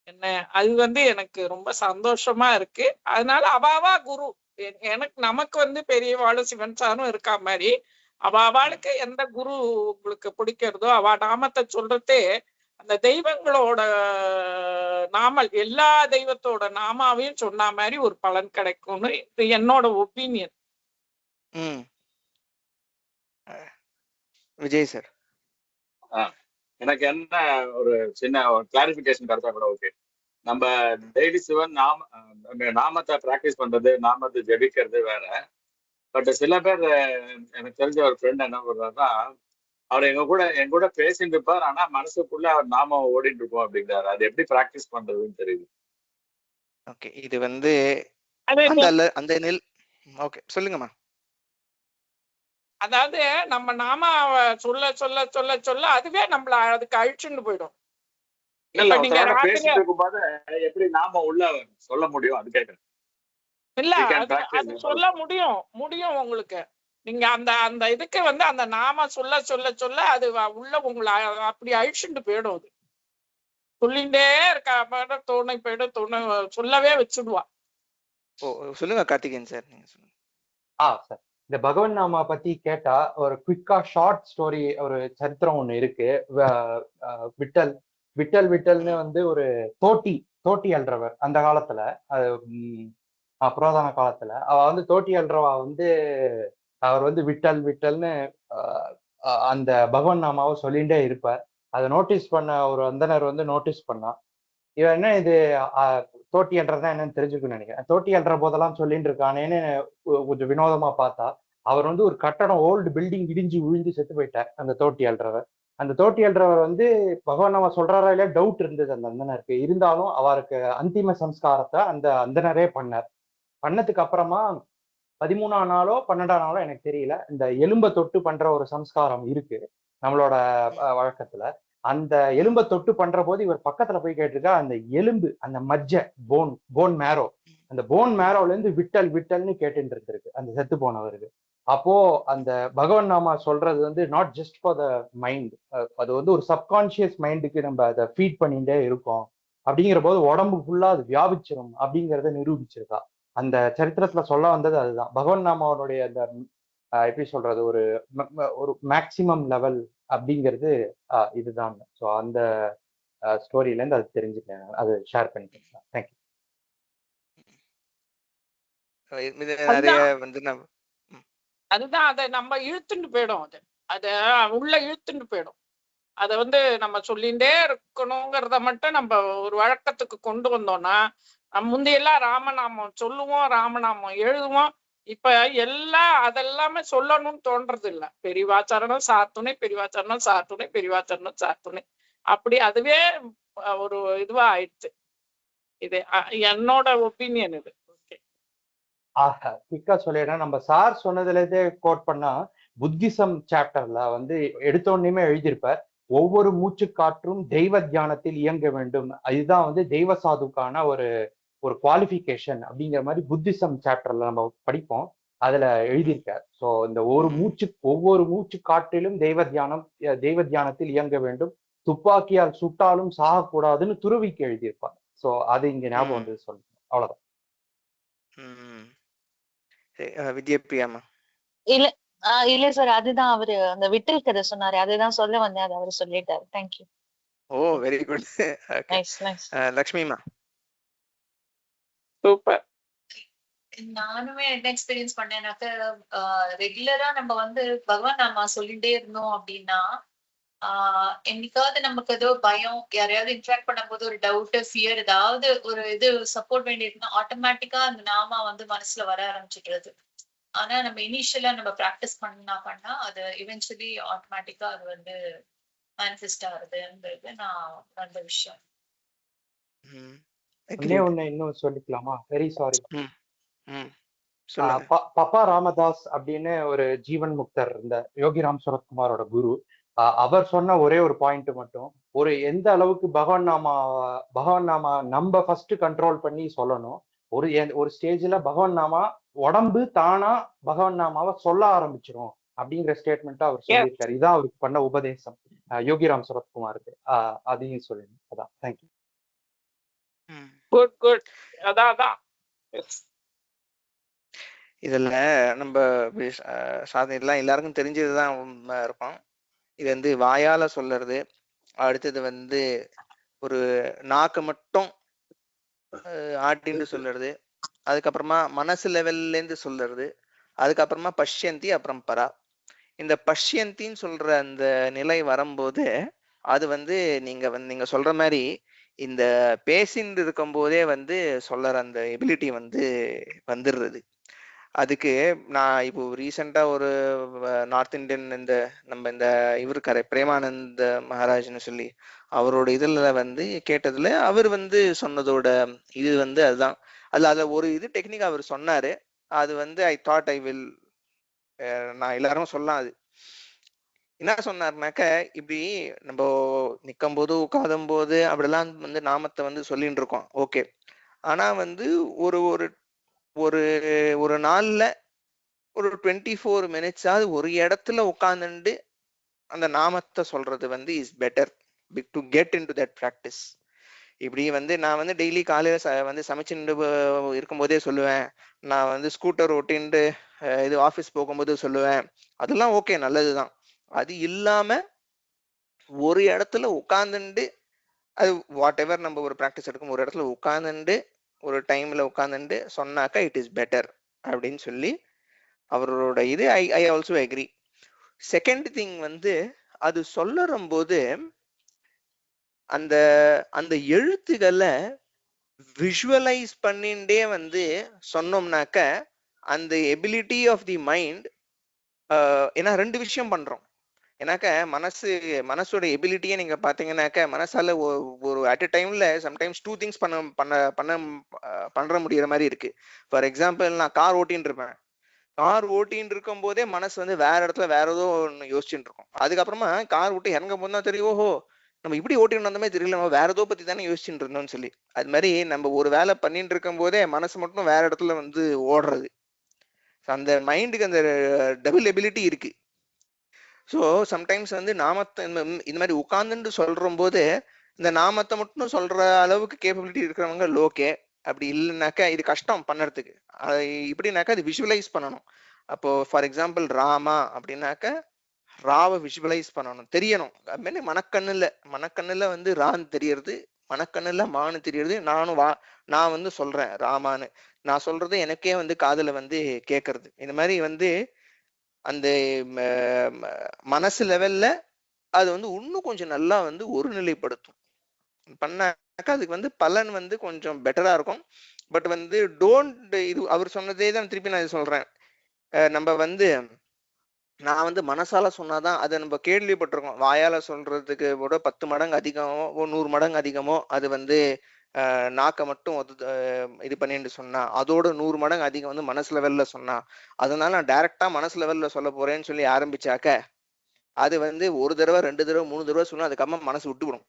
என்ன அது வந்து எனக்கு ரொம்ப சந்தோஷமா இருக்கு. அதனால அவாவா குரு நமக்கு வந்து பெரியவாளும் சிவன் சாரும் இருக்கா மாதிரி அவளுக்கு எந்த குரு உங்களுக்கு பிடிக்கிறதோ அவ நாமத்தை சொல்றதே அந்த தெய்வங்களோட நாமல் எல்லா தெய்வத்தோட நாமாவையும் சொன்ன மாதிரி ஒரு பலன் கிடைக்கும்னு என்னோட ஒப்பீனியன். விஜய் சார், எனக்கு என்ன ஒரு சின்ன கிளாரிபிகேஷன் கிடைச்சா கூட ஓகே. நம்ம டெய்லி சிவன் நாமத்தை பிராக்டிஸ் பண்றது, நாமத்தை ஜெபிக்கிறது வேற. பட் சில பேர், எனக்கு தெரிஞ்ச ஒரு ஃப்ரெண்ட் என்ன பண்றாருன்னா, அவர் என் கூட பேசிட்டு இருப்பார், ஆனா மனசுக்குள்ள அவர் நாம ஓடிட்டு இருக்கோம் அப்படிங்கிறாரு. அது எப்படி பிராக்டிஸ் பண்றதுன்னு தெரியுது. ஓகே, இது வந்து அந்த நெல். ஓகே சொல்லுங்கம்மா. அதாவது நம்ம நாம சொல்ல சொல்ல சொல்ல சொல்ல அதுவே நம்மள அதுக்கு அழிச்சுன்னு போயிடும். எப்படி நாம உள்ள சொல்ல முடியும் அது கேட்கறேன். இல்ல அது சொல்ல முடியும் உங்களுக்கு. நீங்க அந்த இதுக்கு வந்து அந்த நாம சொல்ல சொல்ல சொல்ல அது உள்ள உங்களை அப்படி அழிச்சுட்டு போயிடும். அது சொல்லிண்டே இருக்க தோணை போயிடும், தோணை சொல்லவே வச்சுடுவா. சொல்லுங்க கார்த்திகேயன் சார், நீங்க சொல்லுங்க. சார், இந்த பகவன் நாமா பத்தி கேட்டா ஒரு குவிக்கா ஷார்ட் ஸ்டோரி, ஒரு சரித்திரம் ஒண்ணு இருக்கு. விட்டல்னு வந்து ஒரு தோட்டி அல்றவர் அந்த காலத்துல, அது புராதன காலத்துல அவ வந்து தோட்டி அல்றவா வந்து அவர் வந்து விட்டல்னு அந்த பகவன் நாமாவை சொல்லிகிட்டே இருப்பார். அதை நோட்டீஸ் பண்ண ஒரு அந்தனர் வந்து நோட்டீஸ் பண்ணா, இவன் என்ன இது தோட்டி அல்றதான் என்னன்னு தெரிஞ்சுக்கணும்னு நினைக்கிறேன். தோட்டி அல்ற போதெல்லாம் சொல்லிட்டு இருக்கானேன்னு கொஞ்சம் வினோதமா பார்த்தா, அவர் வந்து ஒரு கட்டடம் ஓல்டு பில்டிங் இடிஞ்சு விழுந்து செத்து போயிட்டார் அந்த தோட்டி அல்றவர். அந்த தோட்டி அல்றவர் வந்து பகவான் நாம சொல்றாரா இல்லையா டவுட் இருந்தது அந்த அந்தனருக்கு. இருந்தாலும் அவருக்கு அந்திம சம்ஸ்காரத்தை அந்த அந்தனரே பண்ணார். பண்ணதுக்கு அப்புறமா 13ஆம் நாளோ 12ஆம் நாளோ எனக்கு தெரியல, இந்த எலும்பை தொட்டு பண்ற ஒரு சம்ஸ்காரம் இருக்கு நம்மளோட வழக்கத்துல. அந்த எலும்பை தொட்டு பண்ற போது இவர் பக்கத்துல போய் கேட்டிருக்கா, அந்த எலும்பு, அந்த மஜ்ஜை, போன் மேரோ, அந்த போன் மேரோல இருந்து விட்டல்னு கேட்டுட்டு இருந்திருக்கு அந்த செத்து போனவருக்கு. அப்போ அந்த பகவன் நாமா சொல்றது வந்து not just for the mind, அது வந்து ஒரு சப்கான்சியஸ் மைண்டுக்கு நம்ம அதை ஃபீட் பண்ணிட்டே இருக்கோம். அப்படிங்கிற போது உடம்பு ஃபுல்லா அது வியாபிச்சிடும் அப்படிங்கிறத நிரூபிச்சிருக்கா. அந்த சரித்திரத்துல சொல்ல வந்தது அதுதான். பகவன் நாமாவனுடைய அந்த எப்படி சொல்றது, ஒரு மேக்சிமம் லெவல் அப்படிங்கிறது இதுதான். ஸோ அந்த ஸ்டோரியில இருந்து அது தெரிஞ்சுட்டேன், அது ஷேர் பண்ணிக்கிறேன். தேங்க்யூ. நிறைய வந்து அதுதான் அதை நம்ம இழுத்துட்டு போயிடும். அது உள்ள இழுத்துட்டு போயிடும். அதை வந்து நம்ம சொல்லிகிட்டே இருக்கணுங்கிறத மட்டும் நம்ம ஒரு வழக்கத்துக்கு கொண்டு வந்தோம்னா, முந்தையெல்லாம் ராமநாமம் சொல்லுவோம், ராமநாமம் எழுதுவோம். இப்ப எல்லாம் அதெல்லாமே சொல்லணும்னு தோன்றது இல்ல. பெரிவாச்சரணம் சாத்துணை, பெரிவாச்சரணம் சாத்துணை, பெரிவாச்சரணம் சாத்துணை, அப்படி அதுவே ஒரு இதுவா ஆயிடுச்சு. இது என்னோட ஒப்பீனியன். இது குயிக்கா சொல்லிடுறேன். நம்ம சார் சொன்னதுல இருந்தே கோட் பண்ணா, புத்திசம் சாப்டர்ல வந்து எடுத்தோடனே எழுதியிருப்பார், ஒவ்வொரு மூச்சு காற்றும் தெய்வ தியானத்தில் இயங்க வேண்டும், இதுதான் வந்து தெய்வ சாதுக்கான ஒரு ஒரு குவாலிபிகேஷன் அப்படிங்கிற மாதிரி புத்திசம் சாப்டர்ல நம்ம படிப்போம். அதுல எழுதியிருக்கார். ஸோ இந்த ஒவ்வொரு மூச்சு காற்றிலும் தெய்வ தியானத்தில் இயங்க வேண்டும், துப்பாக்கியால் சுட்டாலும் சாகக்கூடாதுன்னு துருவிக்கு எழுதியிருப்பார். ஸோ அது இங்க ஞாபகம் வந்து சொல்லுங்க. அவ்வளவுதான். வித்யாபிரியாமா? இல்ல சார், அதுதான் அவரு அந்த விட்டல் கதை சொன்னாரு, அதுதான் சொல்ல வந்தேன், அது அவரு சொல்லிட்டாரு. தேங்க்யூ. ஓ வெரி குட். லக்ஷ்மிமா? சூப்பர். நானுமே என்ன எக்ஸ்பீரியன்ஸ் பண்ணேன்னாக்க, ரெகுலரா நம்ம வந்து பகவான் நாமா சொல்லிட்டே இருந்தோம் அப்படின்னா, என்னைக்காவது நமக்கு ஏதோ பயம், யாரையாவது இன்ட்ராக்ட் பண்ணும்போது ஒரு டவுட், ஃபியர், ஏதாவது ஒரு இது சப்போர்ட் வேண்டியிருக்குன்னா ஆட்டோமேட்டிக்கா அந்த நாமா வந்து மனசுல வர ஆரம்பிச்சிடுறது. ஆனா நம்ம இனிஷியலா நம்ம பிராக்டிஸ் பண்ணா அது இவென்ச்சுவலி ஆட்டோமேட்டிக்கா அது வந்து மேனிஃபெஸ்ட் ஆகுதுன்றது நான் அந்த விஷயம். இன்னும் சொல்லிக்கலாமா? Very sorry. சொல்லுங்க. பப்பா ராமதாஸ் அப்படின்னு ஒரு ஜீவன் முக்தர், இந்த யோகிராம் சரத்குமாரோட குரு, அவர் சொன்ன ஒரே ஒரு பாயிண்ட் மட்டும், ஒரு எந்த அளவுக்கு பகவான் நாமா நம்ம ஃபர்ஸ்ட் கண்ட்ரோல் பண்ணி சொல்லணும், ஒரு ஸ்டேஜ்ல பகவான் நாமா உடம்பு தானா பகவான் நாமாவை சொல்ல ஆரம்பிச்சிரும் அப்படிங்கிற ஸ்டேட்மெண்ட் அவர் சொல்லியிருக்காரு. இதான் அவருக்கு பண்ண உபதேசம் யோகிராம் சரத்குமாருக்கு. அதையும் சொல்லுங்க. அதான். தேங்க்யூ. Good good. அதான் இதுல நம்ம சாதனைலாம் எல்லாருக்கும் தெரிஞ்சதுதான் இருக்கும். இது வந்து வாயால சொல்றது, அடுத்தது வந்து ஒரு நாக்கு மட்டும் ஆட்டின்னு சொல்றது, அதுக்கப்புறமா மனசு லெவல்ல இருந்து சொல்றது, அதுக்கப்புறமா பஷ்யந்தி, அப்புறம் பரா. இந்த பஷ்யந்தின்னு சொல்ற அந்த நிலை வரும்போது அது வந்து நீங்க சொல்ற மாதிரி இந்த பேசின்னு இருக்கும் போதே வந்து சொல்லற அந்த எபிலிட்டி வந்து வந்துடுறது. அதுக்கு நான் இப்போ ரீசெண்டா ஒரு நார்த் இந்தியன் நம்ம இந்த இவருக்கார பிரேமானந்த மகாராஜ்னு சொல்லி அவரோட இதுல வந்து கேட்டதுல அவர் வந்து சொன்னதோட இது வந்து அதுதான். அதுல ஒரு இது டெக்னிக் அவர் சொன்னாரு. அது வந்து ஐ தாட் ஐ வில் நான் எல்லாரும் சொல்லலாம். அது என்ன சொன்னாருனாக்க, இப்படி நம்ம நிக்கும் போது உட்காரும் போது அப்படிலாம் வந்து நாமத்தை வந்து சொல்லிட்டு இருக்கோம், ஓகே. ஆனா வந்து ஒரு ஒரு ஒரு ஒரு நாள்ல ஒரு 24 மினிட்ஸாவது ஒரு இடத்துல உட்கார்ந்துட்டு அந்த நாமத்தை சொல்றது வந்து is better to get in to that practice. இப்படி வந்து நான் வந்து டெய்லி காலையில வந்து சமைச்சுட்டு இருக்கும்போதே சொல்லுவேன், நான் வந்து ஸ்கூட்டர் ஓட்டின்ட்டு இது ஆஃபீஸ் போகும்போது சொல்லுவேன், அதெல்லாம் ஓகே, நல்லதுதான். அது இல்லாம ஒரு இடத்துல உட்கார்ந்துட்டு அது வாட் எவர் நம்ம ஒரு ப்ராக்டிஸ் எடுக்கும் ஒரு இடத்துல உட்கார்ந்துட்டு ஒரு டைம்ல உட்கார்ந்துட்டு சொன்னாக்கா இட் இஸ் பெட்டர் அப்படின்னு சொல்லி அவரோட இது I also agri. Second thing வந்து அது சொல்லும் போது அந்த அந்த எழுத்துக்களை விஷுவலைஸ் பண்ணிண்டே வந்து சொன்னோம்னாக்க அந்த எபிலிட்டி ஆஃப் தி மைண்ட், ஏன்னா ரெண்டு விஷயம் பண்றோம். ஏன்னாக்க மனசோட எபிலிட்டியே நீங்க பாத்தீங்கன்னாக்க மனசால ஒரு அட் அ டைம்ல சம்டைம்ஸ் 2 திங்ஸ் பண்ற முடியற மாதிரி இருக்கு. ஃபார் எக்ஸாம்பிள், நான் கார் ஓட்டின்னு இருப்பேன். கார் ஓட்டின்னு இருக்கும் போதே மனசு வந்து வேற இடத்துல வேற ஏதோ ஒன்று யோசிச்சுட்டு இருக்கும். அதுக்கப்புறமா கார் விட்டு இறங்க போது தான் தெரியும், ஓஹோ நம்ம இப்படி ஓட்டின்னு வந்த மாதிரி தெரியல, நம்ம வேற ஏதோ பத்தி தானே யோசிச்சுட்டு இருந்தோம்னு சொல்லி. அது மாதிரி நம்ம ஒரு வேலை பண்ணிட்டு இருக்கும் போதே மனசு மட்டும் வேற இடத்துல வந்து ஓடுறது. அந்த மைண்டுக்கு அந்த டபுள் எபிலிட்டி இருக்கு. ஸோ சம்டைம்ஸ் வந்து நாமத்தை இந்த மாதிரி உட்கார்ந்துட்டு சொல்ற போது இந்த நாமத்தை மட்டும் சொல்ற அளவுக்கு கேப்பபிலிட்டி இருக்கிறவங்க லோகே. அப்படி இல்லைனாக்கா இது கஷ்டம் பண்ணுறதுக்கு. இப்படின்னாக்கா அது விஷுவலைஸ் பண்ணணும். அப்போ ஃபார் எக்ஸாம்பிள் ராமா அப்படின்னாக்க ராவை விஷுவலைஸ் பண்ணணும், தெரியணும். அது மனக்கண்ணுல வந்து ரான்னு தெரியறது, மனக்கண்ணுல மானு தெரியறது. நான் வந்து சொல்றேன் ராமான்னு, நான் சொல்றது எனக்கே வந்து காதுல வந்து கேட்கறது. இந்த மாதிரி வந்து அந்த மனசு லெவல்ல அது வந்து இன்னும் கொஞ்சம் நல்லா வந்து ஒருநிலைப்படுத்தும். பண்ணாக்கா அதுக்கு வந்து பலன் வந்து கொஞ்சம் பெட்டரா இருக்கும். பட் வந்து டோன்ட், இது அவர் சொன்னதே தான் திருப்பி நான் சொல்றேன். நம்ம வந்து நான் வந்து மனசால சொன்னாதான் அதை நம்ம கேள்விப்பட்டிருக்கோம். வாயால சொல்றதுக்கு விட 10 மடங்கு அதிகமோ 100 மடங்கு அதிகமோ அது வந்து நாக்க மட்டும் இது பண்ணிட்டு சொன்னா, அதோட 100 மடங்கு அதிகம் வந்து மனசு லெவல்ல சொன்னா. அதனால நான் டைரக்டா மனசு லெவல்ல சொல்ல போறேன்னு சொல்லி ஆரம்பிச்சாக்க அது வந்து 1 தடவை 2 தடவை 3 தடவை சொன்னா அதுக்கப்புறமா மனசு விட்டுவிடும்.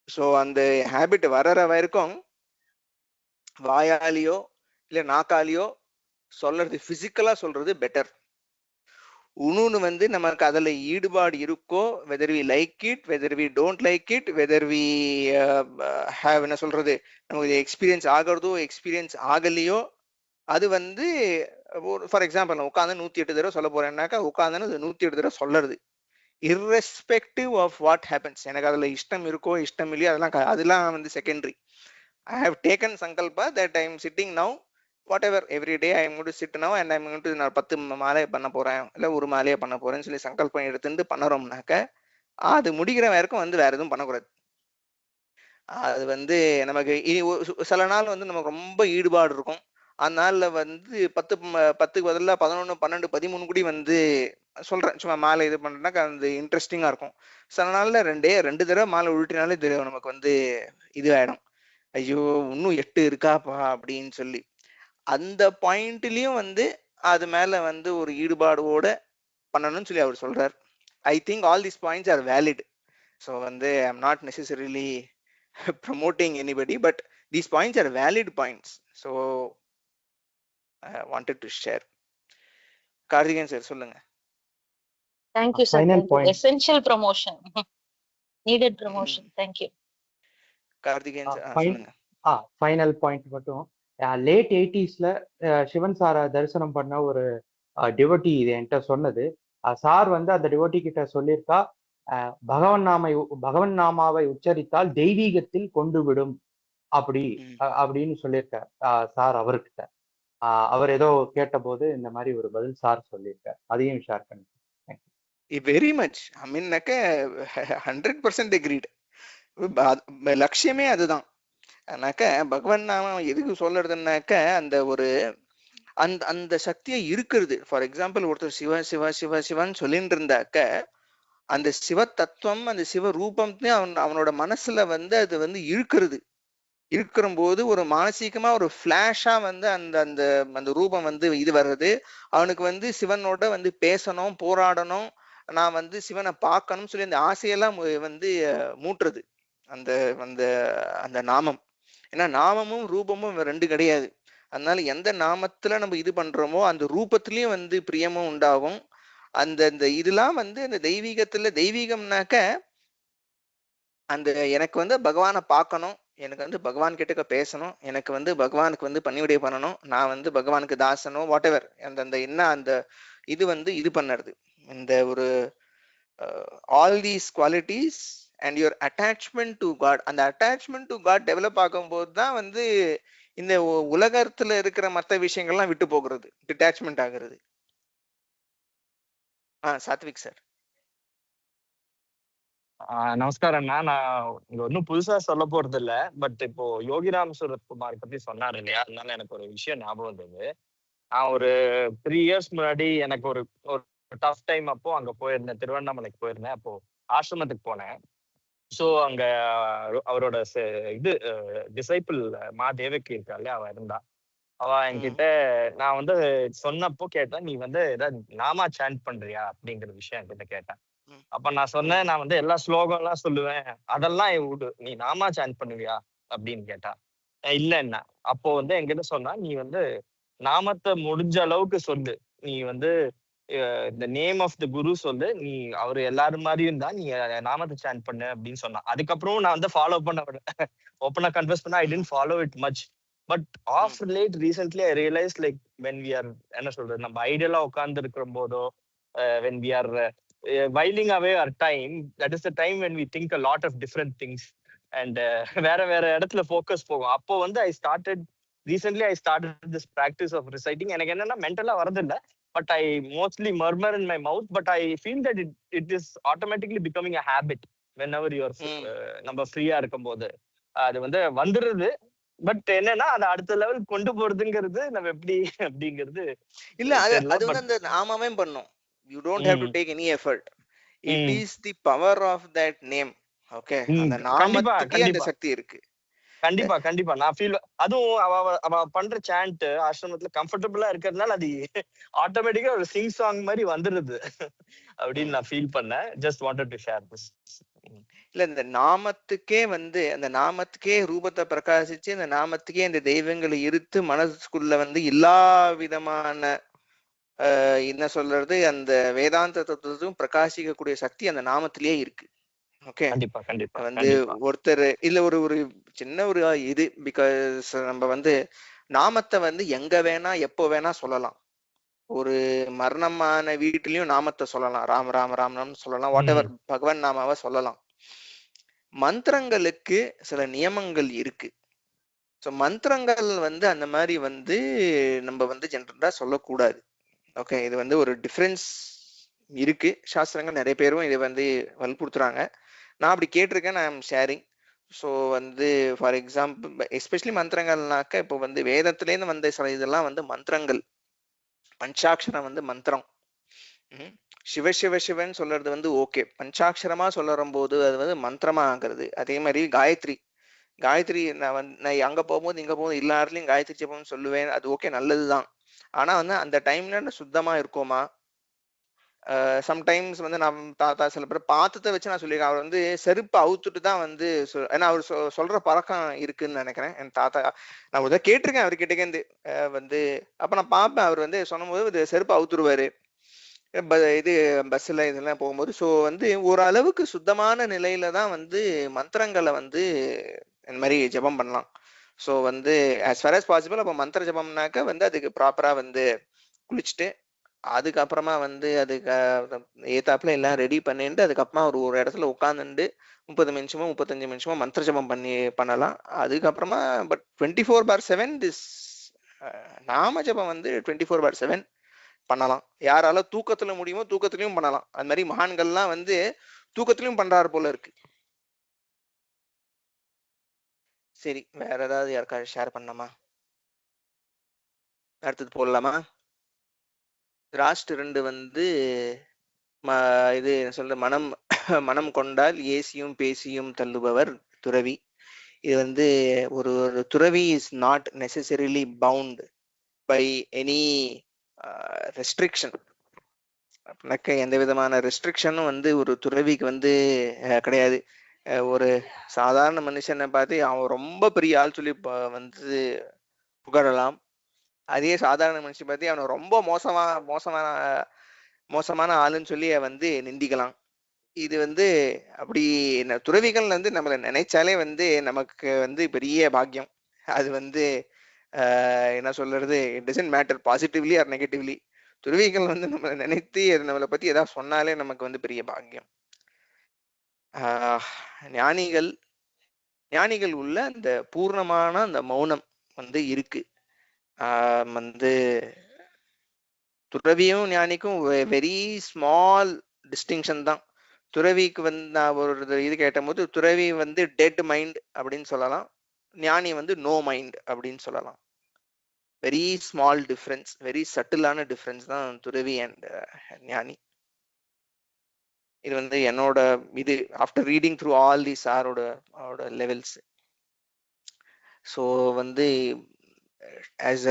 ஸோ அந்த ஹேபிட் வர்ற வரைக்கும் வாயாலேயோ இல்ல நாக்காலேயோ சொல்றது, பிசிக்கலா சொல்றது பெட்டர். இன்னொன்னு வந்து நமக்கு அதுல ஈடுபாடு இருக்கோ, whether we like it, whether we don't like it, whether we have, என்ன சொல்றது, நமக்கு எக்ஸ்பீரியன்ஸ் ஆகிறதோ எக்ஸ்பீரியன்ஸ் ஆகலையோ, அது வந்து ஃபார் எக்ஸாம்பிள் நான் உட்காந்து 108 தடவை சொல்ல போறேன்னாக்கா உட்காந்து 108 தடவை சொல்லறது, irrespective of what happens. எனக்கு அதுல இஷ்டம் இருக்கோ இஷ்டம் இல்லையோ அதெல்லாம் வந்து secondary. I have taken sankalpa that I am sitting now, whatever, every day I am going to sit now and I am going to நான் 10 மாலை பண்ண போறேன் இல்ல ஒரு மாலையை பண்ண போறேன்னு சொல்லி சங்கல்பம் எடுத்துட்டு பண்ணுறோம்னாக்க அது முடிகிற வரைக்கும் வந்து வேற எதுவும் பண்ணக்கூடாது. அது வந்து நமக்கு சில நாள் வந்து நமக்கு ரொம்ப ஈடுபாடு இருக்கும். அதனால வந்து 10க்கு பதிலா 11, 12, 13 கூடி வந்து சொல்றேன் சும்மா மாலை இது பண்றேன்னாக்கா அது இன்ட்ரெஸ்டிங்கா இருக்கும். சில நாள்ல 2 தடவை மாலை உருட்டினாலே தெரியும் நமக்கு வந்து இது ஆயிடும், ஐயோ இன்னும் 8 இருக்காப்பா அப்படின்னு சொல்லி. அந்த பாயிண்ட்லயும் வந்து அது மேல வந்து ஒரு ஈடுபாடோட பண்ணணும்னு சொல்லி அவர் சொல்றார். I think all these points are valid. So வந்து I am not necessarily promoting anybody, but these points are valid points, so I wanted to share. Karthikeyan sir சொல்லுங்க. Thank you sir. Final point. Essential promotion. Needed promotion. Thank you. Karthikeyan sir சொல்லுங்க. Final point மட்டும், late 80sல Sivan சாரை தரிசனம் பண்ண ஒரு devotee இது என்கிட்ட சொன்னது. சார் வந்து அந்த டிவோட்டி கிட்ட சொல்லியிருக்கா, பகவன் நாமாவை உச்சரித்தால் தெய்வீகத்தில் கொண்டு விடும் அப்படின்னு சொல்லியிருக்கார் சார் அவர்கிட்ட. அவர் ஏதோ கேட்ட போது இந்த மாதிரி ஒரு பதில் சார் சொல்லியிருக்கார். அதையும் ஷேர் பண்ணி வெரி மச். ஐ மீன் 100% agreed. லட்சியமே அதுதான். பகவான் நாமம் எதுக்கு சொல்றதுன்னாக்க அந்த ஒரு அந்த சக்தியை இருக்கிறது. ஃபார் எக்ஸாம்பிள் ஒருத்தர் சிவ சிவ சிவ சிவன்னு சொல்லிட்டு இருந்தாக்க அந்த சிவ தத்துவம் அந்த சிவ ரூபம் அவனோட மனசுல வந்து அது வந்து இருக்கிற போது ஒரு மானசீகமா ஒரு பிளாஷா வந்து அந்த அந்த அந்த ரூபம் வந்து இது வர்றது. அவனுக்கு வந்து சிவனோட வந்து பேசணும், போராடணும், நான் வந்து சிவனை பார்க்கணும்னு சொல்லி அந்த ஆசையெல்லாம் வந்து மூட்டுறது அந்த அந்த அந்த நாமம். ஏன்னா நாமமும் ரூபமும் 2 கிடையாது. அதனால எந்த நாமத்துல நம்ம இது பண்றோமோ அந்த ரூபத்திலயும் வந்து பிரியமும் உண்டாகும். அந்த அந்த இதெல்லாம் வந்து அந்த தெய்வீகத்துல, தெய்வீகம்னாக்க அந்த எனக்கு வந்து பகவானை பார்க்கணும், எனக்கு வந்து பகவான் கிட்ட பேசணும், எனக்கு வந்து பகவானுக்கு வந்து பணிவிடை பண்ணணும், நான் வந்து பகவானுக்கு தாசனோ வாட் எவர் அந்த என்ன அந்த இது வந்து இது பண்ணுறது. இந்த ஒரு all these qualities and your attachment to God, அந்த அட்டாச்மெண்ட் டு காட் டெவலப் ஆகும்போது தான் வந்து இந்த உலகத்துல இருக்கிற மற்ற விஷயங்கள்லாம் விட்டு போகிறது, டிட்டாச்மெண்ட் ஆகுறது. சாத்விக் சார். நமஸ்காரம் அண்ணா. நான் இங்க ஒன்னும் புதுசா சொல்ல போறது இல்ல. பட் இப்போ யோகிராம் சுரத்குமார் பத்தி சொன்னாரு இல்லையா, அதனால எனக்கு ஒரு விஷயம் ஞாபகம் வந்தது. நான் ஒரு 3 இயர்ஸ் முன்னாடி எனக்கு ஒரு டஃப் டைம் அப்போ அங்க போயிருந்தேன், திருவண்ணாமலைக்கு போயிருந்தேன். அப்போ ஆசிரமத்துக்கு போனேன். ஸோ அங்க அவரோட இது டிசைபிள் மா தேவகி இருக்கா இல்லையா, அவ இருந்தா. அவ என்கிட்ட நான் வந்து சொன்னப்போ கேட்டேன், நீ வந்து ஏதாவது நாமா சாண்ட் பண்றியா அப்படிங்கிற விஷயம் என்கிட்ட கேட்டேன். அப்ப நான் சொன்னேன், நான் வந்து எல்லா ஸ்லோகம் எல்லாம் சொல்லுவேன், அதெல்லாம் விடு, நீ நாமா சாண்ட் பண்ணுவியா அப்படின்னு கேட்டா. இல்ல என்ன. அப்போ வந்து என்கிட்ட சொன்னா, நீ வந்து நாமத்தை முடிஞ்ச அளவுக்கு சொல்லு, நீ வந்து இந்த நேம் ஆஃப் த குரு சொல்லு, நீ அவரு எல்லாரும் மாதிரியும் தான், நீ நாமத்தை சாண்ட் பண்ணு அப்படின்னு சொன்னா. அதுக்கப்புறம் நான் வந்து ஃபாலோ பண்ண ஓப்பனா கன்ஃபஸ் பண்ண, I tend follow it much. But of late recently I realise like when we are, என்ன சொல்றது, நம்ம ஐடியலா உட்கார்ந்து இருக்கிற போதோ, when we are whiling away our time, that is the time when we think a lot of different things and வேற இடத்துல focus போகும். அப்போ வந்து recently I started this practice of reciting. எனக்கு என்னன்னா மென்டலா வரது இல்ல, but I mostly murmur in my mouth, but I feel that it is automatically becoming a habit whenever you are நம்ம ஃப்ரீயா இருக்கும் போது அது வந்து வந்துடுது. பட் என்னன்னா அதை அடுத்த லெவல் கொண்டு போறதுங்கிறது நம்ம எப்படி அப்படிங்கிறது இல்ல. அது வந்து அந்த நாமாவே பண்ணும். You don't have to take any effort. It is the power of that name. Okay, அந்த நாமத்துக்கே அந்த சக்தி இருக்கு. கண்டிப்பா கண்டிப்பா நான் ஃபீல் அதுவும் அவ பண்ற சாண்ட் ஆசிரமத்துல கம்ஃபர்டபுளா இருக்கிறதுனால அது ஆட்டோமேட்டிக்கா ஒரு சிங் சாங் மாதிரி வந்துடுது அப்படின்னு நான் ஃபீல் பண்ணேன். Just wanted to share this. இல்ல இந்த நாமத்துக்கே வந்து அந்த நாமத்துக்கே ரூபத்தை பிரகாசிச்சு அந்த நாமத்துக்கே அந்த தெய்வங்களை இருத்து மனசுக்குள்ள வந்து எல்லா விதமான என்ன சொல்றது அந்த வேதாந்த தத்துவத்தும் பிரகாசிக்கக்கூடிய சக்தி அந்த நாமத்திலேயே இருக்கு. ஓகே, வந்து ஒருத்தர் இல்ல ஒரு சின்ன ஒரு இது பிகாஸ் நம்ம வந்து நாமத்தை வந்து எங்க வேணா எப்போ வேணா சொல்லலாம். ஒரு மரணமான வீட்டிலையும் நாமத்தை சொல்லலாம், ராம் ராம் ராம் சொல்லலாம், வாட் எவர் பகவான் நாமாவை சொல்லலாம். மந்திரங்களுக்கு சில நியமங்கள் இருக்கு. ஸோ மந்திரங்கள் வந்து அந்த மாதிரி வந்து நம்ம வந்து ஜென்ரலா சொல்லக்கூடாது. ஓகே, இது வந்து ஒரு டிஃபரன்ஸ் இருக்கு. சாஸ்திரங்கள் நிறைய பேரும் இதை வந்து வற்புறுத்துறாங்க. நான் அப்படி கேட்டிருக்கேன், நான் ஷேரிங். ஸோ வந்து ஃபார் எக்ஸாம்பிள் எஸ்பெஷலி மந்திரங்கள்னாக்க இப்போ வந்து வேதத்துலேருந்து வந்த சில இதெல்லாம் வந்து மந்திரங்கள். பஞ்சாட்சரம் வந்து மந்திரம். சிவ சிவ சிவன் சொல்றது வந்து ஓகே, பஞ்சாட்சரமா சொல்லுற போது அது வந்து மந்திரமா ஆகுறது. அதே மாதிரி காயத்ரி நான் அங்க போகும்போது இங்க போகும்போது எல்லாருலயும் காயத்ரி ஜபம்னு சொல்லுவேன், அது ஓகே நல்லதுதான். ஆனா வந்து அந்த டைம்ல சுத்தமா இருக்கோமா? சம்டைம்ஸ் வந்து நான் தாத்தா சில பேர் பார்த்ததை வச்சு நான் சொல்லியிருக்கேன். அவர் வந்து செருப்பு அவுத்துட்டு தான் வந்து ஏன்னா அவர் சொல்ற பழக்கம் இருக்குன்னு நினைக்கிறேன். என் தாத்தா நான் ஒரு கேட்டிருக்கேன், அவர் கிட்டேருந்து வந்து அப்ப நான் பார்ப்பேன், அவர் வந்து சொன்னும்போது செருப்பு அவுத்துருவாரு இது பஸ்ல இதெல்லாம் போகும்போது. ஸோ வந்து ஓரளவுக்கு சுத்தமான நிலையில தான் வந்து மந்திரங்களை வந்து இந்த மாதிரி ஜபம் பண்ணலாம். ஸோ வந்து ஆஸ் ஃபார் ஆஸ் பாசிபிள் அப்போ மந்திர ஜபம்னாக்க வந்து அதுக்கு ப்ராப்பரா வந்து குளிச்சுட்டு அதுக்கப்புறமா வந்து அதுக்கு ஏத்தாப்புல எல்லாம் ரெடி பண்ணிட்டு அதுக்கப்புறமா ஒரு இடத்துல உட்காந்துட்டு 30 நிமிஷமோ 35 நிமிஷமோ மந்திர ஜபம் பண்ணலாம். அதுக்கப்புறமா பட் 24/7 திஸ் நாம ஜபம் வந்து 24/7 பண்ணலாம். யாரால தூக்கத்துல முடியுமோ தூக்கத்திலையும் பண்ணலாம். அது மாதிரி மகான்கள்லாம் வந்து தூக்கத்திலையும் பண்றாரு போல இருக்கு. சரி, வேற ஏதாவது யாருக்காவது ஷேர் பண்ணலாமா? அடுத்தது போடலாமா? லாஸ்ட் 2 வந்து இது சொல்ற மனம் கொண்டால் ஏசியும் பேசியும் தள்ளுபவர் துறவி. இது வந்து ஒரு துறவி is not necessarily bound by any restriction. அப்படின்னாக்க எந்த விதமான ரெஸ்ட்ரிக்ஷனும் வந்து ஒரு துறவிக்கு வந்து கிடையாது. ஒரு சாதாரண மனுஷனை பார்த்து அவன் ரொம்ப பெரிய ஆள் சொல்லி வந்து புகழலாம். அதே சாதாரண மனுஷன் பார்த்து அவனை ரொம்ப மோசமான ஆளுன்னு சொல்லி வந்து நிந்திக்கலாம். இது வந்து அப்படி துறவிகள் வந்து நம்மளை நினைச்சாலே வந்து நமக்கு வந்து பெரிய பாக்கியம். அது வந்து என்ன சொல்றது, it doesn't matter positively or negatively. துறவிகள் வந்து நம்மளை நினைத்து நம்மளை பத்தி ஏதாவது சொன்னாலே நமக்கு வந்து பெரிய பாக்கியம். ஞானிகள் உள்ள அந்த பூர்ணமான அந்த மௌனம் வந்து இருக்கு. வந்து துறவியும் ஞானிக்கும் வெரி ஸ்மால் டிஸ்டிங்ஷன் தான். துறவிக்கு வந்து நான் ஒரு இது கேட்ட போது துறவி வந்து டெட் மைண்ட் அப்படின்னு சொல்லலாம், ஞானி வந்து நோ மைண்ட் அப்படின்னு சொல்லலாம். வெரி ஸ்மால் டிஃபரன்ஸ், வெரி சட்டிலான டிஃபரன்ஸ் தான் துறவி அண்ட் ஞானி. இது வந்து என்னோட இது after reading through all these அவரோட லெவல்ஸ். ஸோ வந்து as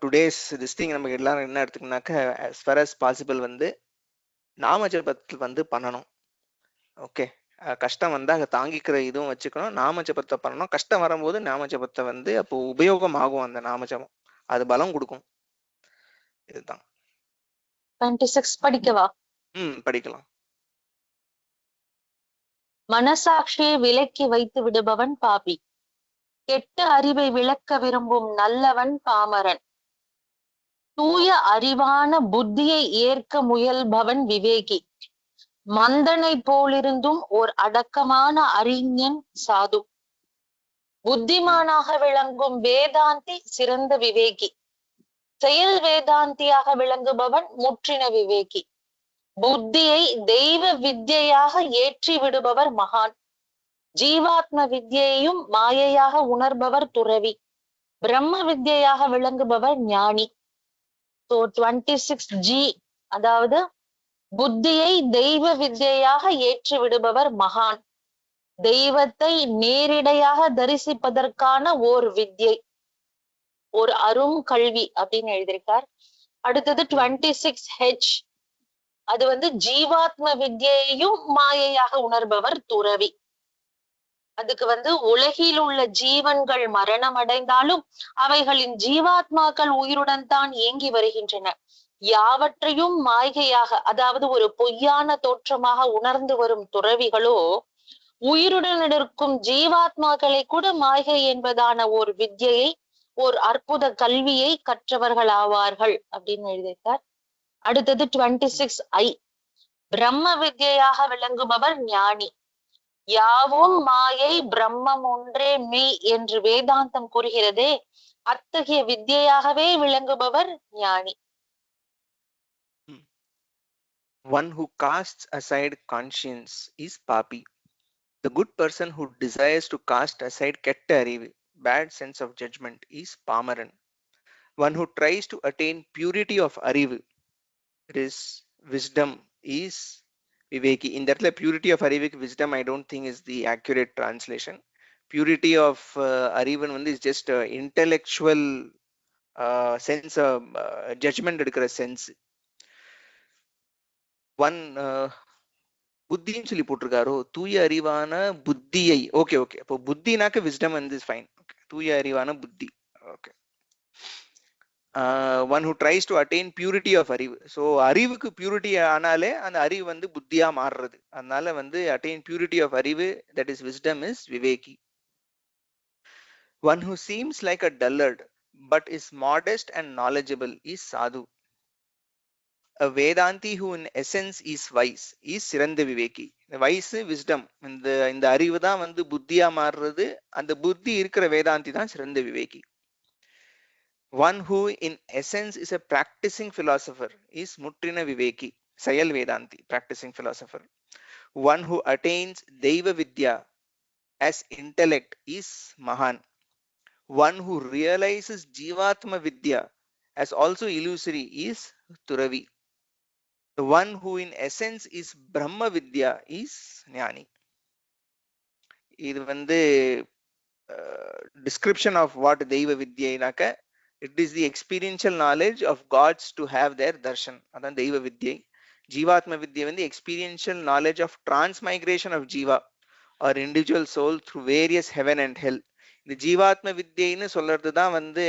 today's this thing நமக்கு எல்லாரும் என்ன எடுத்துக்கனாக்க as far as possible வந்து நாம ஜபத்தில் வந்து பண்ணணும். ஓகே, கஷ்டம் வந்தா தாங்கிக்கிற இதுவும் வச்சுக்கணும், நாம ஜபத்தை பண்ணணும். கஷ்டம் வரும்போது நாம ஜபத்தை வந்து அப்போ உபயோகம் ஆகும், அந்த நாம ஜபம் அது பலம் கொடுக்கும். இதுதான் 26 படிக்கவா? படிக்கலாம். மனசாட்சியை விலக்கி வைத்து விடுபவன் பாபி, கெட்ட அறிவை விளக்க விரும்பும் நல்லவன் பாமரன், தூய அறிவான புத்தியை ஏற்க முயல்பவன் விவேகி, மந்தனை போலிருந்தும் ஓர் அடக்கமான அறிஞன் சாது, புத்திமானாக விளங்கும் வேதாந்தி சிறந்த விவேகி, செயல் வேதாந்தியாக விளங்குபவன் முற்றின விவேகி. புத்தியை தெய்வ வித்யையாக ஏற்றி விடுபவர் மகான். ஜீவாத்ம வித்யையையும் மாயையாக உணர்பவர் துறவி. பிரம்ம வித்யையாக விளங்குபவர் ஞானி. So 26G, அதாவது புத்தியை தெய்வ வித்யையாக ஏற்றி விடுபவர் மகான். தெய்வத்தை நேரிடையாக தரிசிப்பதற்கான ஓர் வித்யை, ஒரு அரும் கல்வி அப்படின்னு எழுதியிருக்கார். அடுத்தது 26H, அது வந்து ஜீவாத்ம வித்யையையும் மாயையாக உணர்பவர் துறவி. அதுக்கு வந்து உலகில் உள்ள ஜீவன்கள் மரணம் அடைந்தாலும் அவைகளின் ஜீவாத்மாக்கள் உயிருடன் தான் இயங்கி வருகின்றன. யாவற்றையும் மாய்கையாக, அதாவது ஒரு பொய்யான தோற்றமாக உணர்ந்து வரும் துறவிகளோ உயிருடன் இருக்கும் ஜீவாத்மாக்களை கூட மாய்கை என்பதான ஒரு வித்யையை, ஒரு அற்புத கல்வியை கற்றவர்கள் ஆவார்கள் அப்படின்னு எழுதியிருக்கார். அடுத்தது 26I, பிரம்ம வித்யையாக விளங்குபவர் ஞானி. யாவும் மாயை, பிரம்மம் ஒன்றே மெய் என்று வேதாந்தம் கூறுகிறதே, அத்தகைய வித்யையாகவே விளங்குபவர் ஞானி. One who casts aside conscience is papi. The good person who desires to cast aside ketta arivu, bad sense of judgment, is pamaran. One who tries to attain purity of arivu, it is wisdom, is viveki. In that purity of arivu, wisdom I don't think is the accurate translation. Purity of arivan is just intellectual sense of judgment edukra sense. One புத்தின்னு சொல்லி போட்டிருக்காரோ, தூய அறிவான புத்தியை. Okay okay, அப்போ புத்தினாக்க wisdom வந்து fine. Okay, தூய அறிவான புத்தி. Okay. One who tries to attain purity of அறிவு. ஸோ அறிவுக்கு பியூரிட்டி ஆனாலே அந்த அறிவு வந்து புத்தியா மாறுறது. அதனால வந்து அட்டைன் பியூரிட்டி ஆஃப் அறிவு, தட் இஸ் விஸ்டம், இஸ் விவேகி. One who seems like a dullard but is modest and knowledgeable is சாது. A Vedanti who in essence is wise is சிறந்த விவேகி. வயஸ் விஸ்டம், இந்த அறிவு தான் வந்து புத்தியா மாறுறது. அந்த புத்தி இருக்கிற வேதாந்தி தான் சிறந்த விவேகி. One who in essence is a practicing philosopher is முற்றின விவேகி, செயல் வேதாந்தி, practicing philosopher. One who attains தெய்வ வித்யா as intellect is mahan. One who realizes jivatma vidya as also illusory is turavi. The one who in essence is Brahma Vidya is Jnani. இது வந்து description of what Deiva Vidya inaka. It is the experiential knowledge of gods to have their darshan. அதான் Deiva Vidya. Jivatma Vidya வந்து experiential knowledge of transmigration of Jiva or individual soul through various heaven and hell. இந்த ஜீவாத்ம வித்யைன்னு சொல்றது தான் வந்து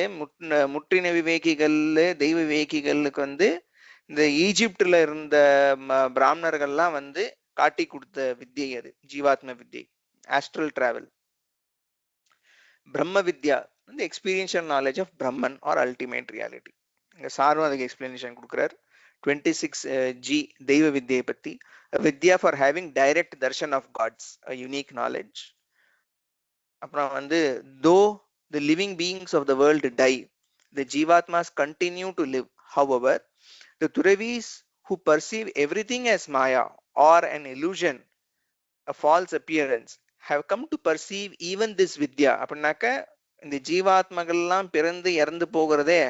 முற்றின விவேகிகள், தெய்வ விவேகிகளுக்கு வந்து இந்த ஈஜிப்ட்ல இருந்த பிராமணர்கள்லாம் வந்து காட்டி கொடுத்த வித்யை. அது ஜீவாத்ம வித்யை, ஆஸ்ட்ரல் டிராவல். பிரம்ம வித்யா வந்து எக்ஸ்பீரியன்ஷியல் நாலேஜ் ஆஃப் பிரம்மன் ஆர் அல்டிமேட் ரியாலிட்டி. இங்க சாரும் அதுக்கு எக்ஸ்பிளனேஷன் கொடுக்குறார். 26G தெய்வ வித்யை பத்தி. வித்யா for having direct darshan of gods, a unique knowledge. அப்புறம் வந்து though the living beings of the world die, the jivatmas continue to live. However, the Turavis who perceive everything as Maya or an illusion, a false appearance, have come to perceive even this Vidya. அப்படின்னாக்க இந்த ஜீவாத்மகள்லாம் பிறந்து இறந்து போகிறதே,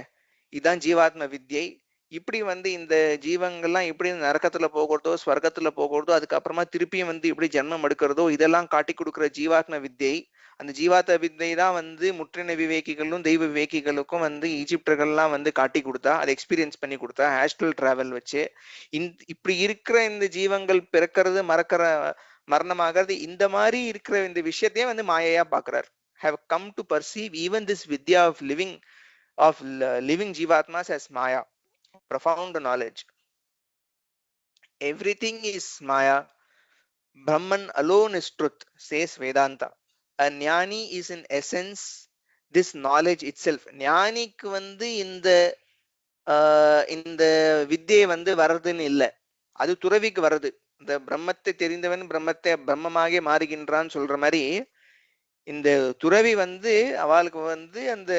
இதுதான் ஜீவாத்ம வித்யை. இப்படி வந்து இந்த ஜீவங்கள்லாம் எப்படி நரக்கத்துல போகிறதோ ஸ்வர்க்கத்துல போகிறதோ அதுக்கப்புறமா திருப்பியும் வந்து இப்படி ஜென்மம் எடுக்கிறதோ இதெல்லாம் காட்டி கொடுக்குற ஜீவாத்ம வித்யை. அந்த ஜீவாத்ம வித்யை தான் வந்து முற்றின விவேகிகளும் தெய்வ விவேகிகளுக்கும் வந்து ஈஜிப்டர்கள்லாம் வந்து காட்டி கொடுத்தா, அதை எக்ஸ்பீரியன்ஸ் பண்ணி கொடுத்தா ஆஸ்ட்ரல் டிராவல் வச்சு. இப்படி இருக்கிற இந்த ஜீவங்கள் பிறக்கிறது, மரணமாகிறது, இந்த மாதிரி இருக்கிற இந்த விஷயத்தையே வந்து மாயையா பாக்குறார். have come to perceive even this vidya of living jivatmas as maya, profound knowledge. Everything is maya, Brahman alone is truth, says Vedanta. A jnani is in essence this knowledge itself. ஞானிக்கு வந்து இந்த வித்யை வந்து வர்றதுன்னு இல்லை, அது துறவிக்கு வருது. இந்த பிரம்மத்தை தெரிந்தவன் பிரம்மமாக மாறுகின்றான்னு சொல்ற மாதிரி இந்த துறவி வந்து அவளுக்கு வந்து அந்த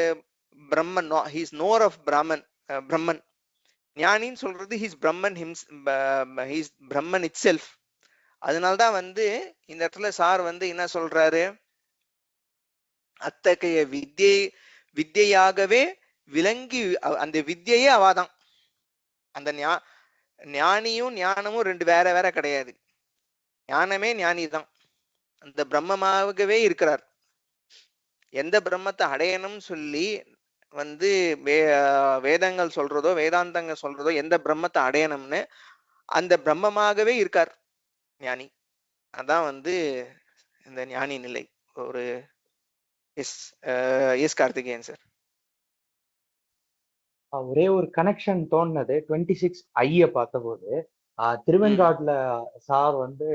பிரம்மன், he is knower of Brahman, பிரம்மன். ஞானின்னு சொல்றது he's Brahman he's Brahman it self. அதனால்தான் வந்து இந்த இடத்துல சார் வந்து என்ன சொல்றாரு, அத்தகைய வித்யாகவே விளங்கி அந்த வித்யையே அவாதான். அந்த ஞானியும் ஞானமும் ரெண்டு வேற வேற கிடையாது. ஞானமே ஞானி தான், அந்த பிரம்மமாகவே இருக்கிறார். எந்த பிரம்மத்தை அடையணும்னு சொல்லி வந்து வேதங்கள் சொல்றதோ வேதாந்தங்கள் சொல்றதோ எந்த பிரம்மத்தை அடையணும்னு அந்த பிரம்மமாகவே இருக்கார் ஞானி. அதான் வந்து இந்த ஞானி நிலை. ஒரு எஸ் கார்த்திகேயன் சார். ஒரே ஒரு கனெக்ஷன் தோணுனது 26 ஐய பார்த்தபோது, திருவெண்காட்டுல சார் வந்து